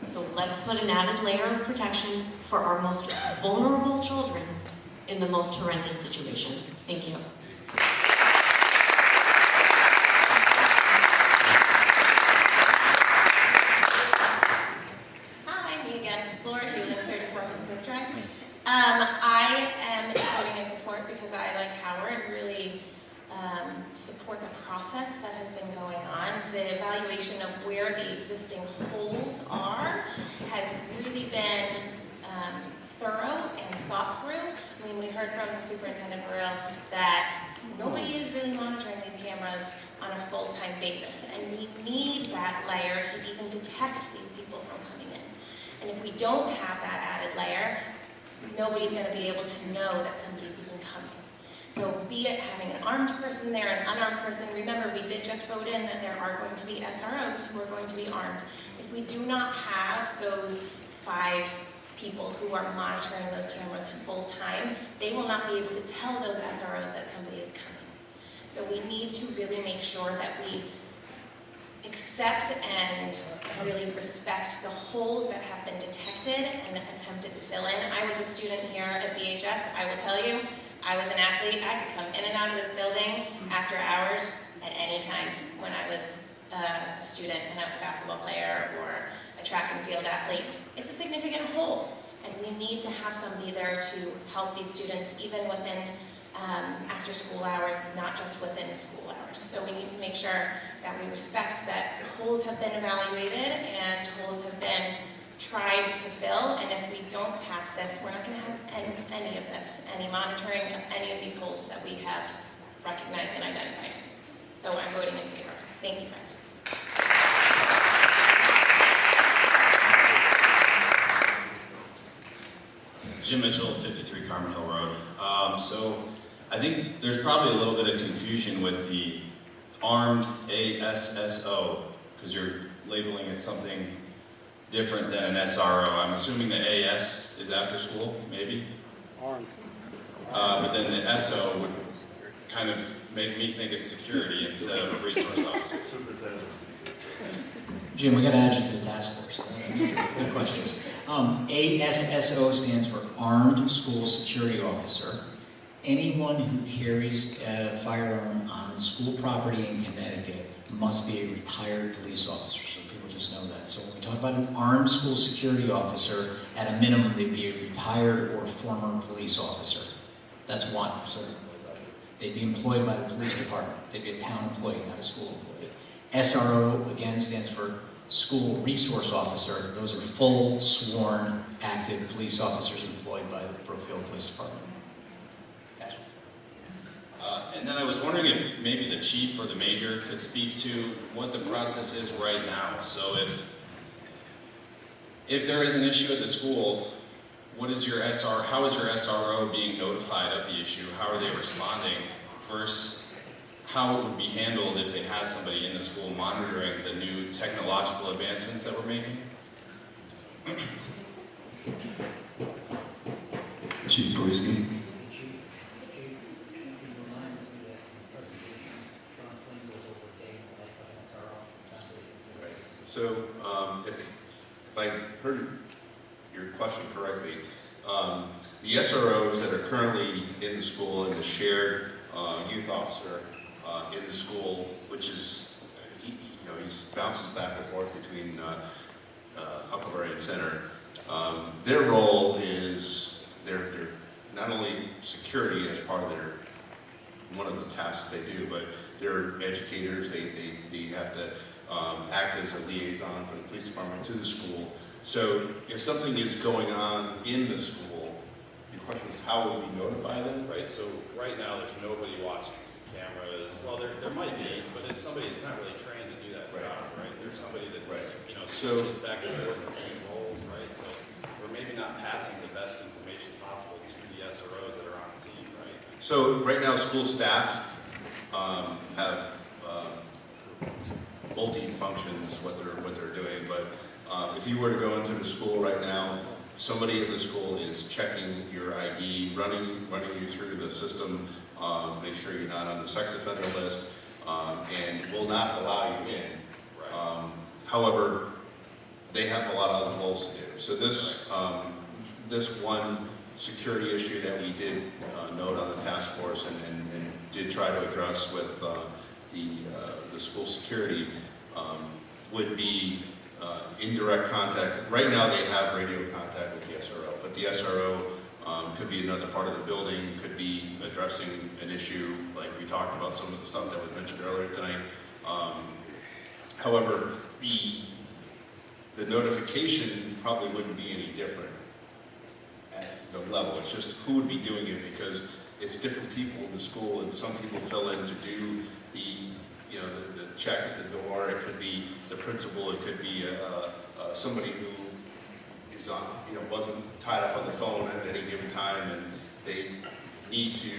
So let's put an added layer of protection for our most vulnerable children in the most horrendous situation. Thank you. Hi, me again, Laura Hewlin, 34 Brook Drive. I am voting in support because I, like Howard, really support the process that has been going on. The evaluation of where the existing holes are has really been thorough and thought through. I mean, we heard from Superintendent Burrell that nobody is really monitoring these cameras on a full-time basis, and we need that layer to even detect these people from coming in. And if we don't have that added layer, nobody's going to be able to know that somebody's even coming. So be it having an armed person there, an unarmed person, remember we did just vote in that there are going to be SROs who are going to be armed. If we do not have those 5 people who are monitoring those cameras full time, they will not be able to tell those SROs that somebody is coming. So we need to really make sure that we accept and really respect the holes that have been detected and attempted to fill in. I was a student here at BHS. I will tell you, I was an athlete. I could come in and out of this building after hours at any time when I was a student and I was a basketball player or a track and field athlete. It's a significant hole, and we need to have somebody there to help these students even within after school hours, not just within school hours. So we need to make sure that we respect that holes have been evaluated and holes have been tried to fill, and if we don't pass this, we're not going to have any of this, any monitoring of any of these holes that we have recognized and identified. So I'm voting in favor. Thank you, guys. Jim Mitchell, 53 Carmen Hill Road. So I think there's probably a little bit of confusion with the armed ASSO, because you're labeling it something different than an SRO. I'm assuming the AS is after school, maybe? Armed. But then the SO would kind of make me think it's security instead of resource officer. Jim, we got to add you to the task force. Good questions. ASSO stands for Armed School Security Officer. Anyone who carries a firearm on school property in Connecticut must be a retired police officer, so people just know that. So when we talk about an armed school security officer, at a minimum they'd be a retired or former police officer. That's one. So they'd be employed by the police department. They'd be a town employee, not a school employee. SRO, again, stands for School Resource Officer. Those are full, sworn, active police officers employed by the Brookfield Police Department. Gotcha. And then I was wondering if maybe the chief or the major could speak to what the process is right now. So if there is an issue at the school, what is your how is your SRO being notified of the issue? How are they responding? Versus how it would be handled if they had somebody in the school monitoring the new technological advancements that we're making? Chief Police. So, if I heard your question correctly, the SROs that are currently in the school and the shared youth officer in the school, which is, he bounces back and forth between Huckleberry and Center. Their role is they're not only security as part of one of the tasks they do, but they're educators. They have to act as a liaison for the police department to the school. So if something is going on in the school, your question is how would we notify them? Right, so right now there's nobody watching cameras. Well, there might be, but it's somebody that's not really trained to do that job, right? There's somebody that's, switches back and forth between roles, right? So we're maybe not passing the best information possible to the SROs that are on scene, right? So right now, school staff have multi-functions what they're doing, but if you were to go into the school right now, somebody in the school is checking your ID, running you through the system to make sure you're not on the sex offender list, and will not allow you in. However, they have a lot of other roles to do. So this one security issue that we did note on the task force and did try to address with the school security would be indirect contact. Right now they have radio contact with the SRO, but the SRO could be another part of the building, could be addressing an issue like we talked about some of the stuff that was mentioned earlier tonight. However, the notification probably wouldn't be any different at the level. It's just who would be doing it, because it's different people in the school, and some people fill in to do the check at the door. It could be the principal. It could be somebody who is on, wasn't tied up on the phone at any given time, and they need to,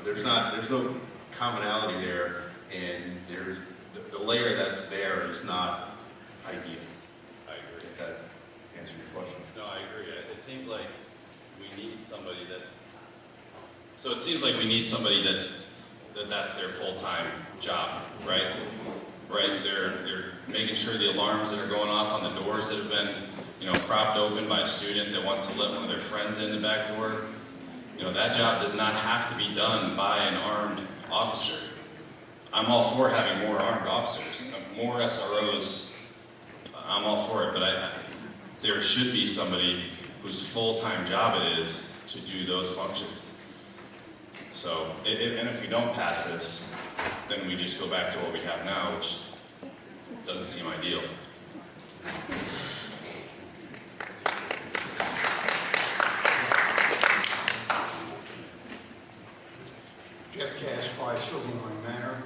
there's no commonality there, and there's the layer that's there is not ideal. I agree. If that answers your question. No, I agree. It seems like we need somebody so it seems like we need somebody that's their full-time job, right? Right, they're making sure the alarms that are going off on the doors that have been, propped open by a student that wants to let one of their friends in the back door. That job does not have to be done by an armed officer. I'm all for having more armed officers, more SROs. I'm all for it, but there should be somebody whose full-time job it is to do those functions. So, and if we don't pass this, then we just go back to what we have now, which doesn't seem ideal. also in my manner.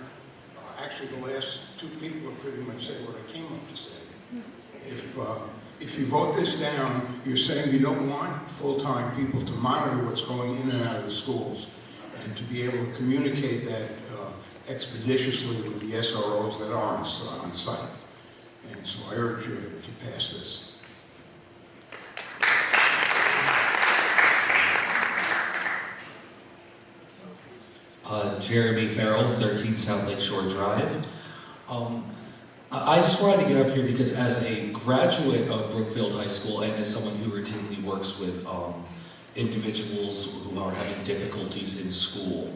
Actually, the last two people have pretty much said what I came up to say. If you vote this down, you're saying you don't want full-time people to monitor what's going in and out of the schools and to be able to communicate that expeditiously with the SROs that are on site. And so I urge you that you pass this. Jeremy Farrell, 13 South Lake Shore Drive. I just wanted to get up here because as a graduate of Brookfield High School and as someone who routinely works with individuals who are having difficulties in school,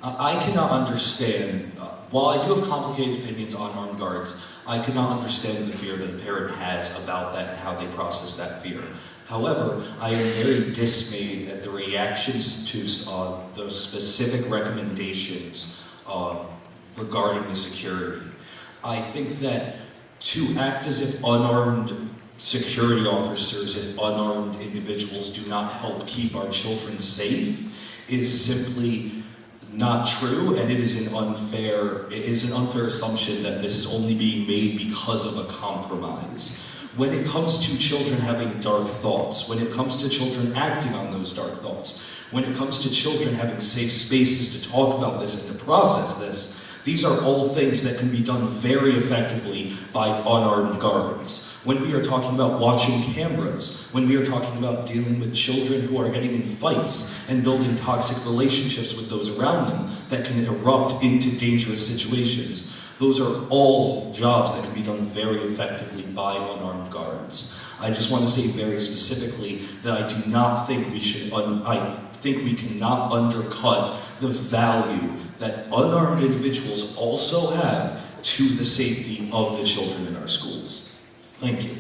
I cannot understand, while I do have complicated opinions on armed guards, I cannot understand the fear that a parent has about that and how they process that fear. However, I am very dismayed at the reactions to those specific recommendations regarding the security. I think that to act as if unarmed security officers and unarmed individuals do not help keep our children safe is simply not true, and it is an unfair assumption that this is only being made because of a compromise. When it comes to children having dark thoughts, when it comes to children acting on those dark thoughts, when it comes to children having safe spaces to talk about this and to process this, these are all things that can be done very effectively by unarmed guards. When we are talking about watching cameras, when we are talking about dealing with children who are getting in fights and building toxic relationships with those around them that can erupt into dangerous situations, those are all jobs that can be done very effectively by unarmed guards. I just want to say very specifically that I do not think we should, I think we cannot undercut the value that unarmed individuals also have to the safety of the children in our schools. Thank you.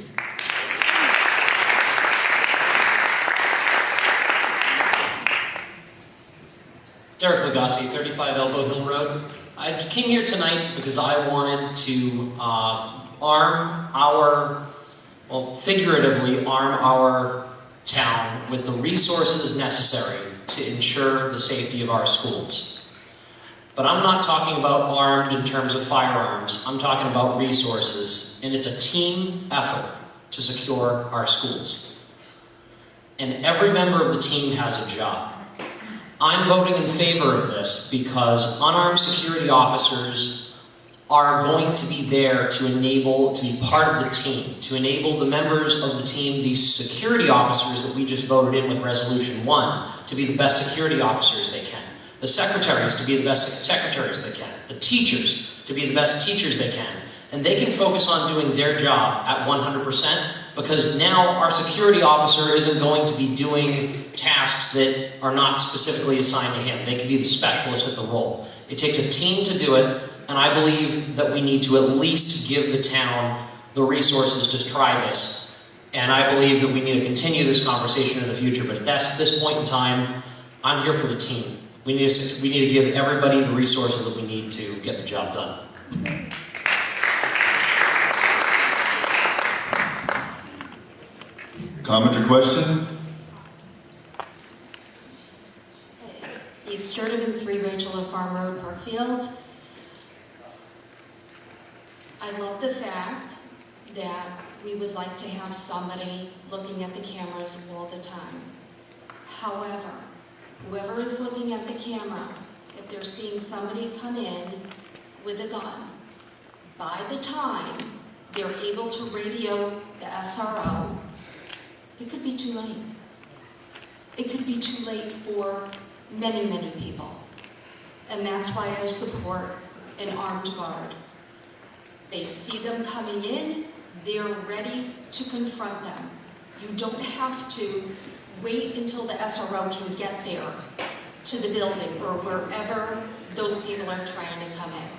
Derek Lagasse, 35 Elbow Hill Road. I came here tonight because I wanted to figuratively arm our town with the resources necessary to ensure the safety of our schools. But I'm not talking about armed in terms of firearms. I'm talking about resources, and it's a team effort to secure our schools. And every member of the team has a job. I'm voting in favor of this because unarmed security officers are going to be there to be part of the team, to enable the members of the team, these security officers that we just voted in with Resolution 1, to be the best security officers they can. The secretaries to be the best secretaries they can. The teachers to be the best teachers they can. And they can focus on doing their job at 100% because now our security officer isn't going to be doing tasks that are not specifically assigned to him. They can be the specialist at the role. It takes a team to do it, and I believe that we need to at least give the town the resources to try this. And I believe that we need to continue this conversation in the future, but at this point in time, I'm here for the team. We need to give everybody the resources that we need to get the job done. Comment or question? You've started in 3 Rachel Farm Road, Brookfield. I love the fact that we would like to have somebody looking at the cameras all the time. However, whoever is looking at the camera, if they're seeing somebody come in with a gun, by the time they're able to radio the SRO, it could be too late. It could be too late for many, many people. And that's why I support an armed guard. They see them coming in, they're ready to confront them. You don't have to wait until the SRO can get there to the building or wherever those people are trying to come in.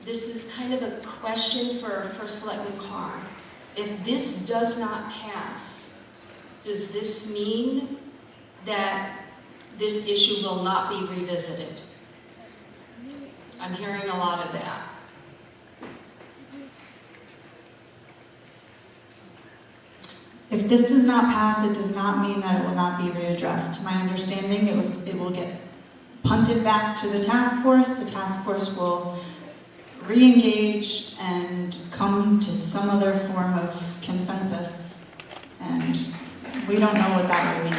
This is kind of a question for First Selectman Carr. If this does not pass, does this mean that this issue will not be revisited? I'm hearing a lot of that. If this does not pass, it does not mean that it will not be readdressed. My understanding, it will get punted back to the task force. The task force will re-engage and come to some other form of consensus. And we don't know what that will mean.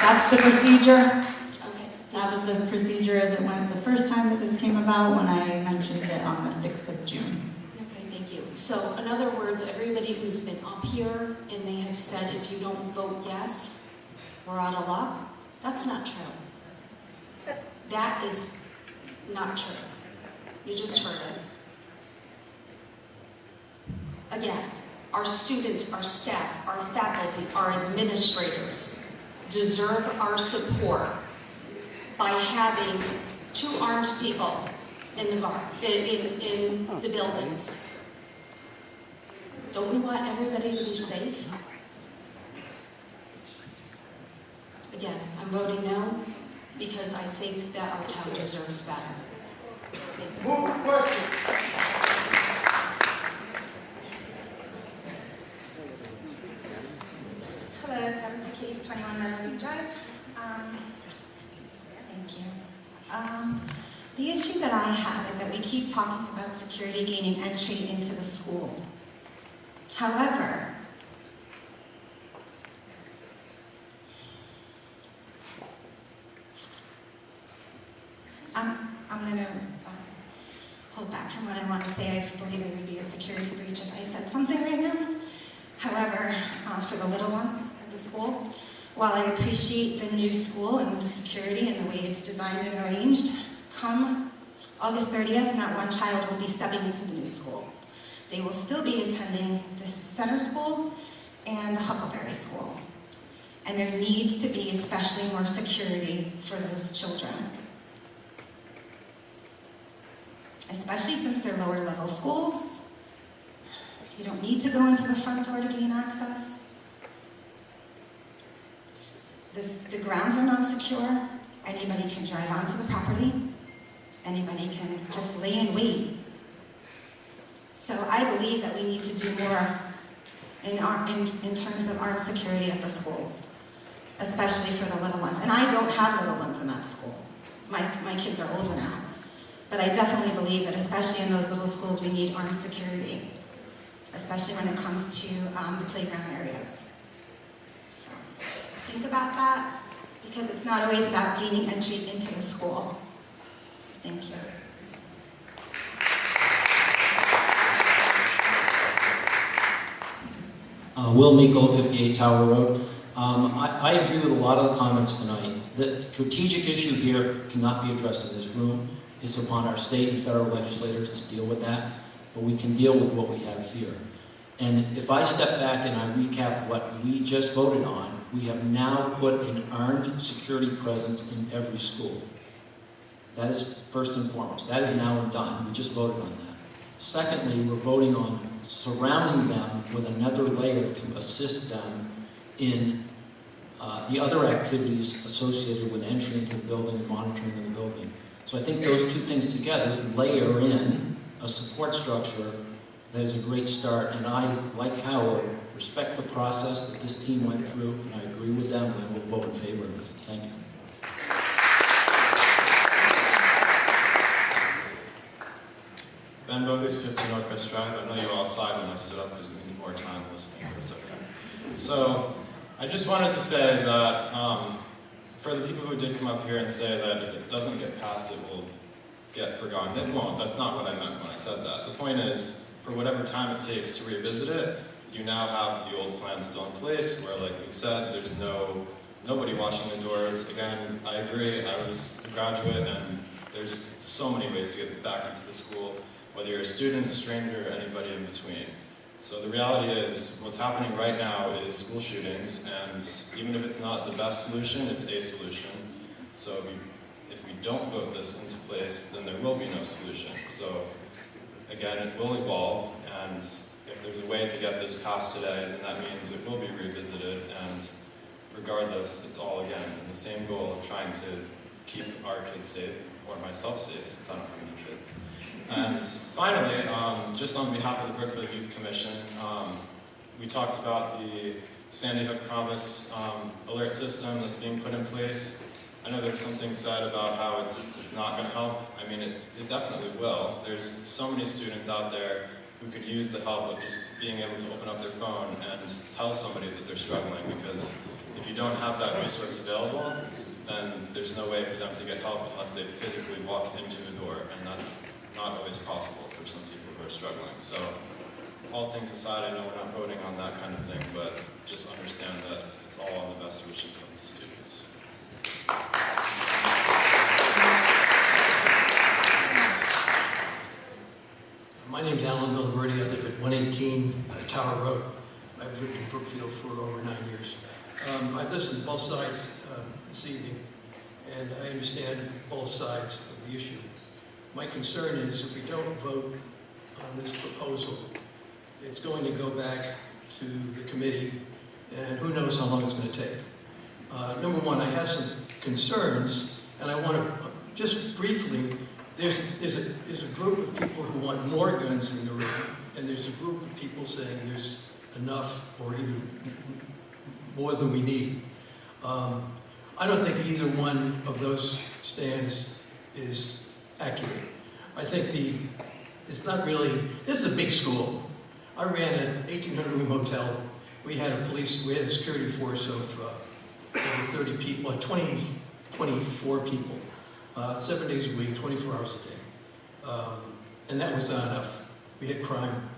That's the procedure. Okay. That was the procedure as it went the first time that this came about when I mentioned it on the 6th of June. Okay, thank you. So in other words, everybody who's been up here and they have said if you don't vote yes, we're out of luck, that's not true. That is not true. You just heard it. Again, our students, our staff, our faculty, our administrators deserve our support by having 2 armed people in the in the buildings. Don't we want everybody to be safe? Again, I'm voting no because I think that our town deserves better. Move the question. Hello, it's Emily Case, 21 Meadowview Drive. Thank you. The issue that I have is that we keep talking about security gaining entry into the school. However, I'm going to hold back from what I want to say. I believe it would be a security breach if I said something right now. However, for the little ones at the school, while I appreciate the new school and the security and the way it's designed and arranged, come August 30th, not one child will be stepping into the new school. They will still be attending the center school and the Huckleberry School. And there needs to be especially more security for those children. Especially since they're lower level schools. You don't need to go into the front door to gain access. The grounds are not secure. Anybody can drive onto the property. Anybody can just lay in wait. So I believe that we need to do more in terms of armed security at the schools, especially for the little ones. And I don't have little ones in that school. My kids are older now. But I definitely believe that especially in those little schools, we need armed security, especially when it comes to the playground areas. So think about that, because it's not always about gaining entry into the school. Thank you. Will Miko, 58 Tower Road. I agree with a lot of the comments tonight. The strategic issue here cannot be addressed in this room. It's upon our state and federal legislators to deal with that, but we can deal with what we have here. And if I step back and I recap what we just voted on, we have now put an armed security presence in every school. That is first and foremost. That is now done. We just voted on that. Secondly, we're voting on surrounding them with another layer to assist them in the other activities associated with entry into the building and monitoring of the building. So I think those 2 things together layer in a support structure that is a great start. And I, like Howard, respect the process that this team went through, and I agree with them, and I will vote in favor of it. Thank you. Ben Bogus, 15 Northwest Drive. I know you all sighed when I stood up because we need more time listening, but it's okay. So I just wanted to say that for the people who did come up here and say that if it doesn't get passed, it will get forgotten. It won't. That's not what I meant when I said that. The point is, for whatever time it takes to revisit it, you now have the old plan still in place where, like we've said, there's nobody watching the doors. Again, I agree. I was a graduate, and there's so many ways to get back into the school, whether you're a student, a stranger, or anybody in between. So the reality is, what's happening right now is school shootings, and even if it's not the best solution, it's a solution. So if we don't vote this into place, then there will be no solution. So again, it will evolve, and if there's a way to get this passed today, then that means it will be revisited, and regardless, it's all again in the same goal of trying to keep our kids safe, or myself safe, since I don't have any kids. And finally, just on behalf of the Brookfield Youth Commission, we talked about the Sandy Hook Compass alert system that's being put in place. I know there's something said about how it's not going to help. I mean, it definitely will. There's so many students out there who could use the help of just being able to open up their phone and tell somebody that they're struggling, because if you don't have that resource available, then there's no way for them to get help unless they physically walk into a door, and that's not always possible for some people who are struggling. So, all things aside, I know we're not voting on that kind of thing, but just understand that it's all on the best wishes of the students. My name's Alan Villaverdi. I live at 118 Tower Road. I've lived in Brookfield for over 9 years. I've listened to both sides this evening, and I understand both sides of the issue. My concern is if we don't vote on this proposal, it's going to go back to the committee, and who knows how long it's going to take. Number one, I have some concerns, and I want to just briefly, there's a group of people who want more guns in the room, and there's a group of people saying there's enough or even more than we need. I don't think either one of those stands is accurate. I think it's not really, this is a big school. I ran an 1,800-room hotel. We had a security force of over 30 people, 24 people, 7 days a week, 24 hours a day. And that was not enough. We had crime,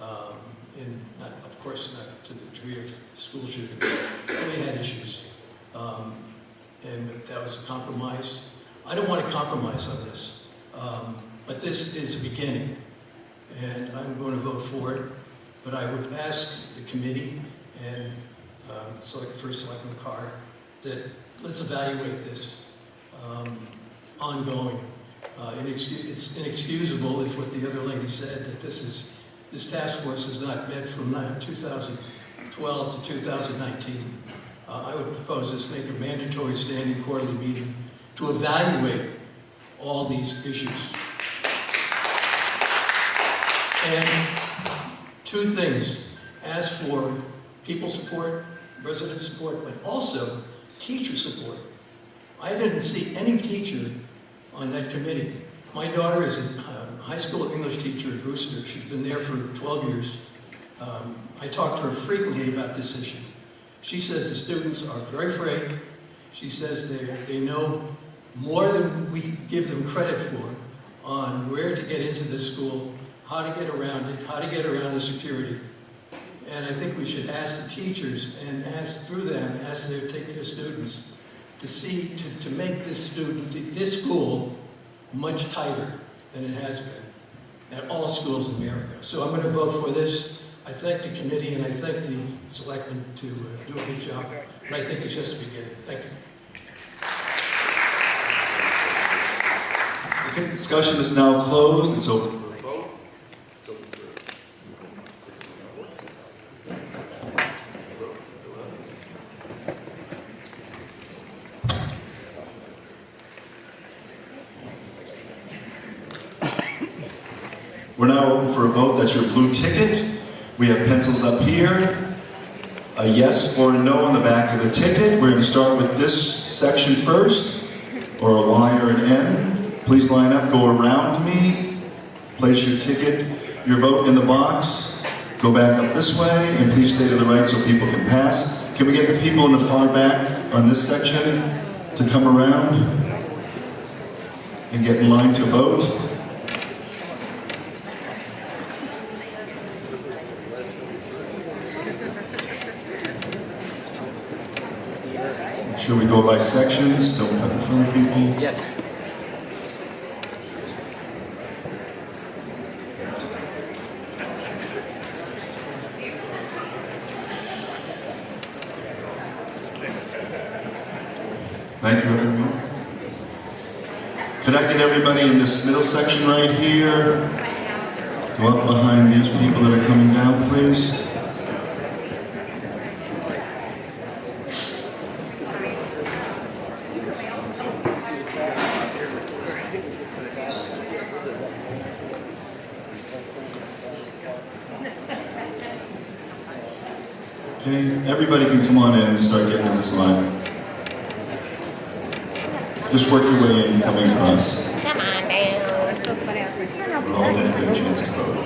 of course not to the degree of school shootings, but we had issues. And that was a compromise. I don't want to compromise on this, but this is a beginning, and I'm going to vote for it. But I would ask the committee and First Selectman Carr that let's evaluate this ongoing. It's inexcusable if what the other lady said, that this task force has not met from 2012 to 2019. I would propose this make a mandatory standing quarterly meeting to evaluate all these issues. And two things, ask for people support, resident support, but also teacher support. I didn't see any teacher on that committee. My daughter is a high school English teacher at Brewster. She's been there for 12 years. I talk to her frequently about this issue. She says the students are very afraid. She says they know more than we give them credit for on where to get into this school, how to get around it, how to get around the security. And I think we should ask the teachers and ask through them, ask them to take their students to make this school much tighter than it has been at all schools in America. So I'm going to vote for this. I thank the committee and I thank the selectmen to do a good job. And I think it's just a beginning. Thank you. Okay, discussion is now closed. It's open for a vote. We're now open for a vote. That's your blue ticket. We have pencils up here. A yes or a no on the back of the ticket. We're going to start with this section first, or a Y or an N. Please line up, go around me, place your ticket, your vote in the box, go back up this way, and please stay to the right so people can pass. Can we get the people in the far back on this section to come around and get in line to vote? Make sure we go by sections, don't cut in front of people. Yes. Thank you, everyone. Could I get everybody in this middle section right here? Go up behind these people that are coming down, please. Okay, everybody can come on in and start getting in this line. Just work your way in, coming across. Come on down. It's so funny. I was like, you're not We're all going to get a chance to vote.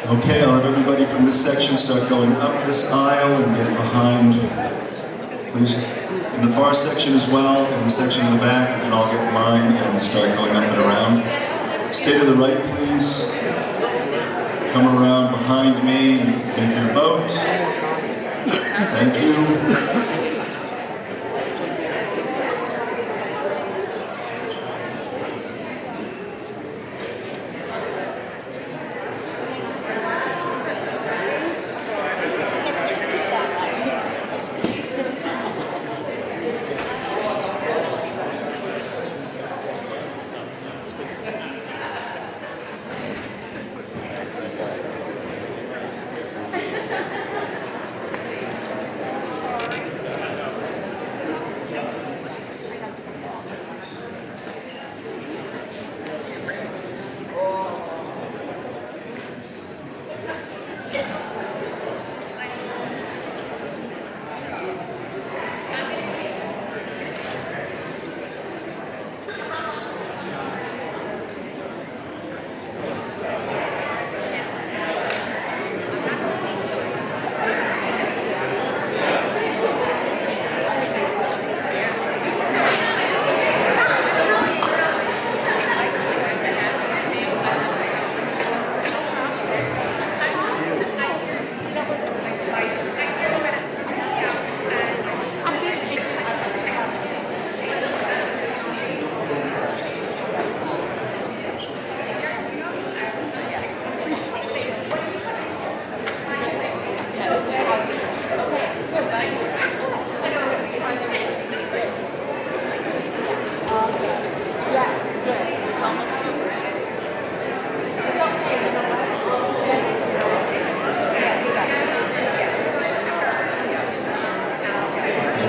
Okay, I'll have everybody from this section start going up this aisle and get behind, please. In the far section as well, and the section in the back, you can all get in line and start going up and around. Stay to the right, please. Come around behind me, make your vote. Thank you.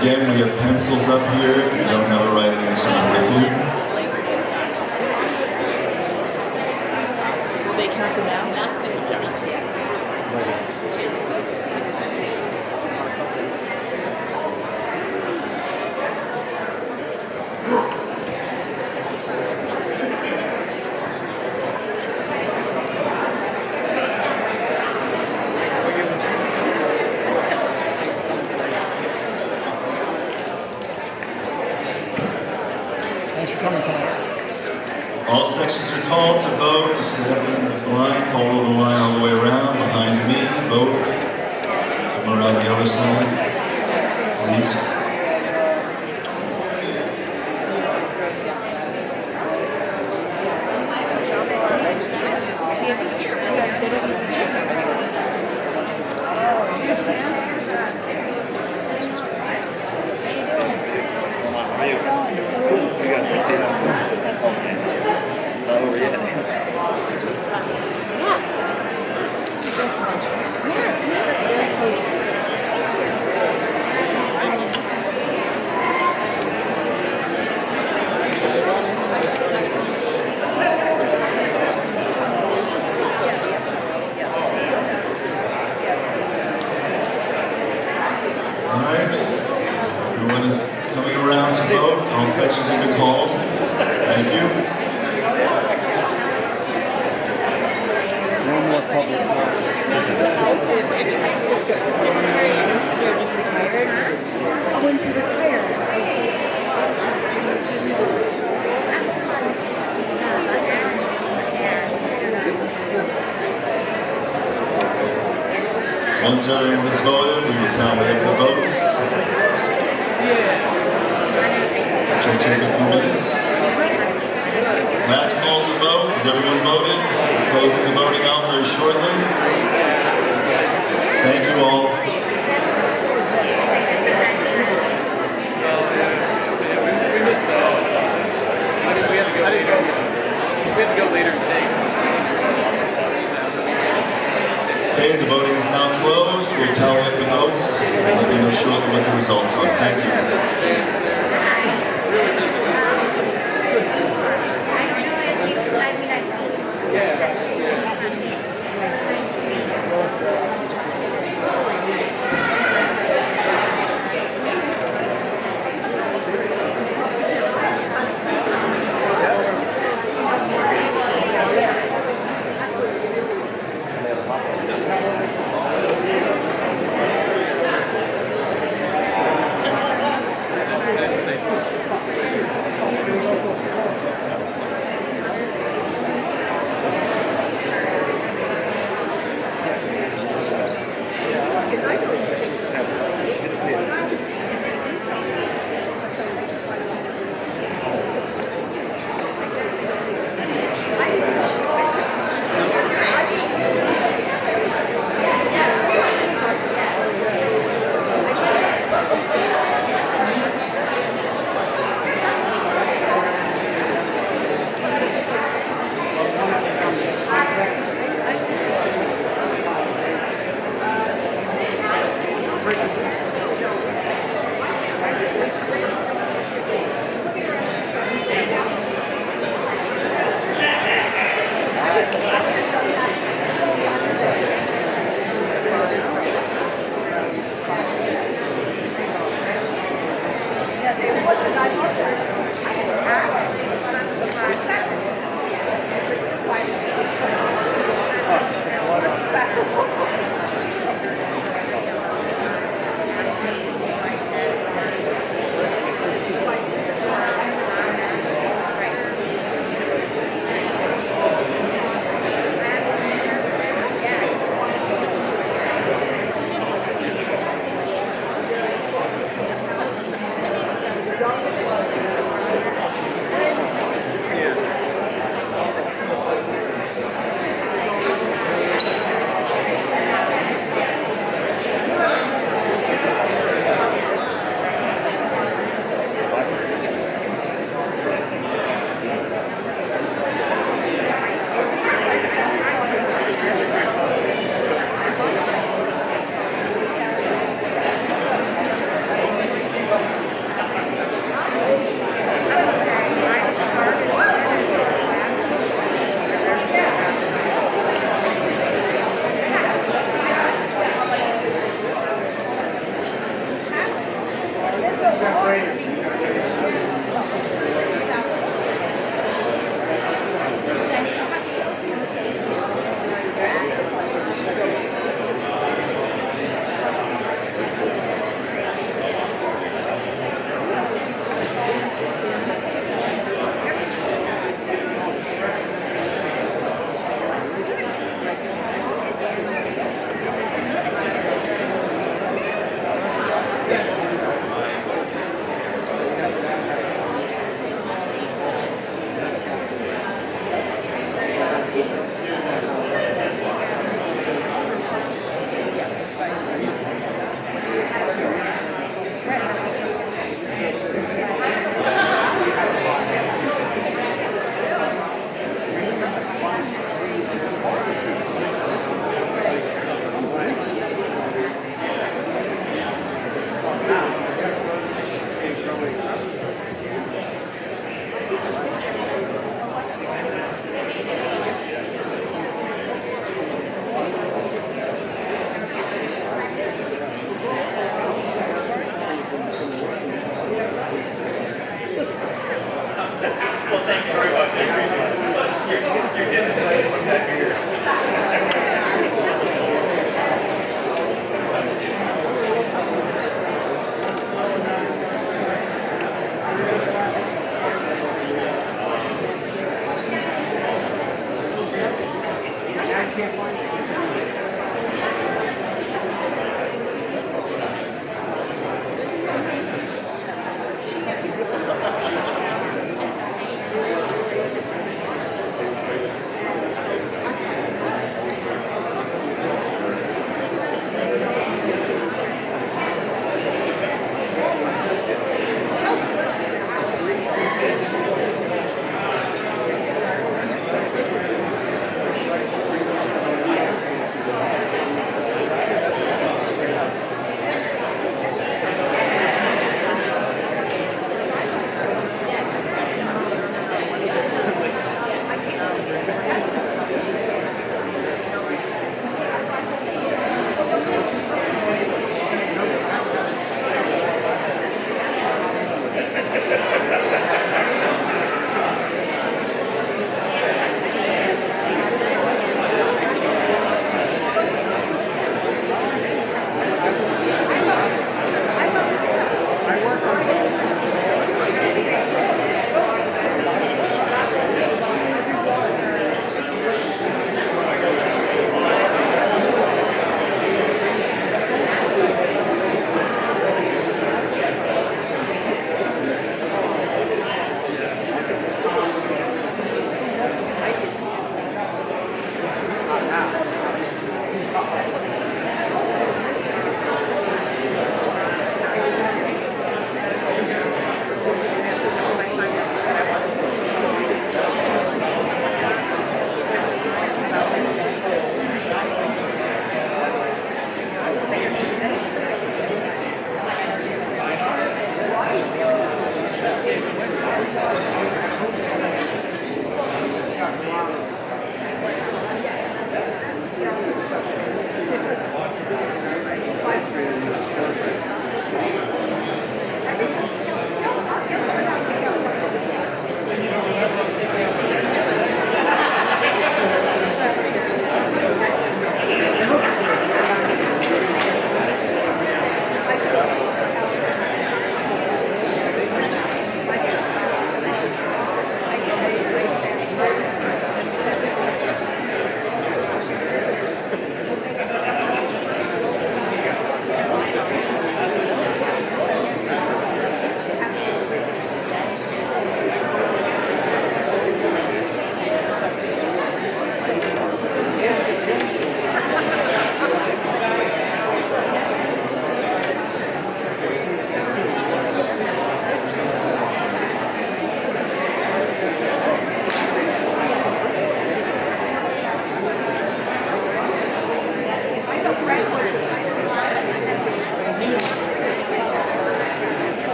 Again, we have pencils up here if you don't have a writing instrument with you. They counted down? All sections are called to vote. Just step in the line, follow the line all the way around. Behind me, vote. Come around the other side, please. All sections have been called. Thank you. No more public. When she retired. Once everyone has voted, we will tally up the votes, which will take a few minutes. Last call to vote. Has everyone voted? We're closing the voting out very shortly. Thank you all. We had to go later today. shortly what the results are. Thank you.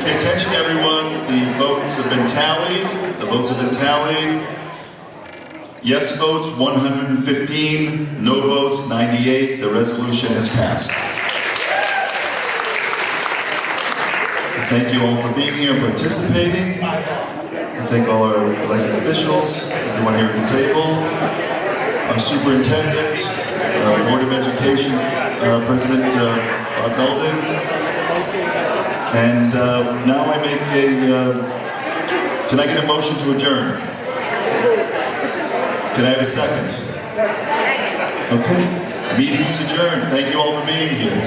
Okay, attention everyone, the votes have been tallied. The votes have been tallied. Yes votes 115, no votes 98. The resolution has passed. Thank you all for being here and participating. I thank all our elected officials, everyone here at the table, our superintendent, our Board of Education President Bob Belden. And now I make can I get a motion to adjourn? Can I have a second? Okay, meeting is adjourned. Thank you all for being here.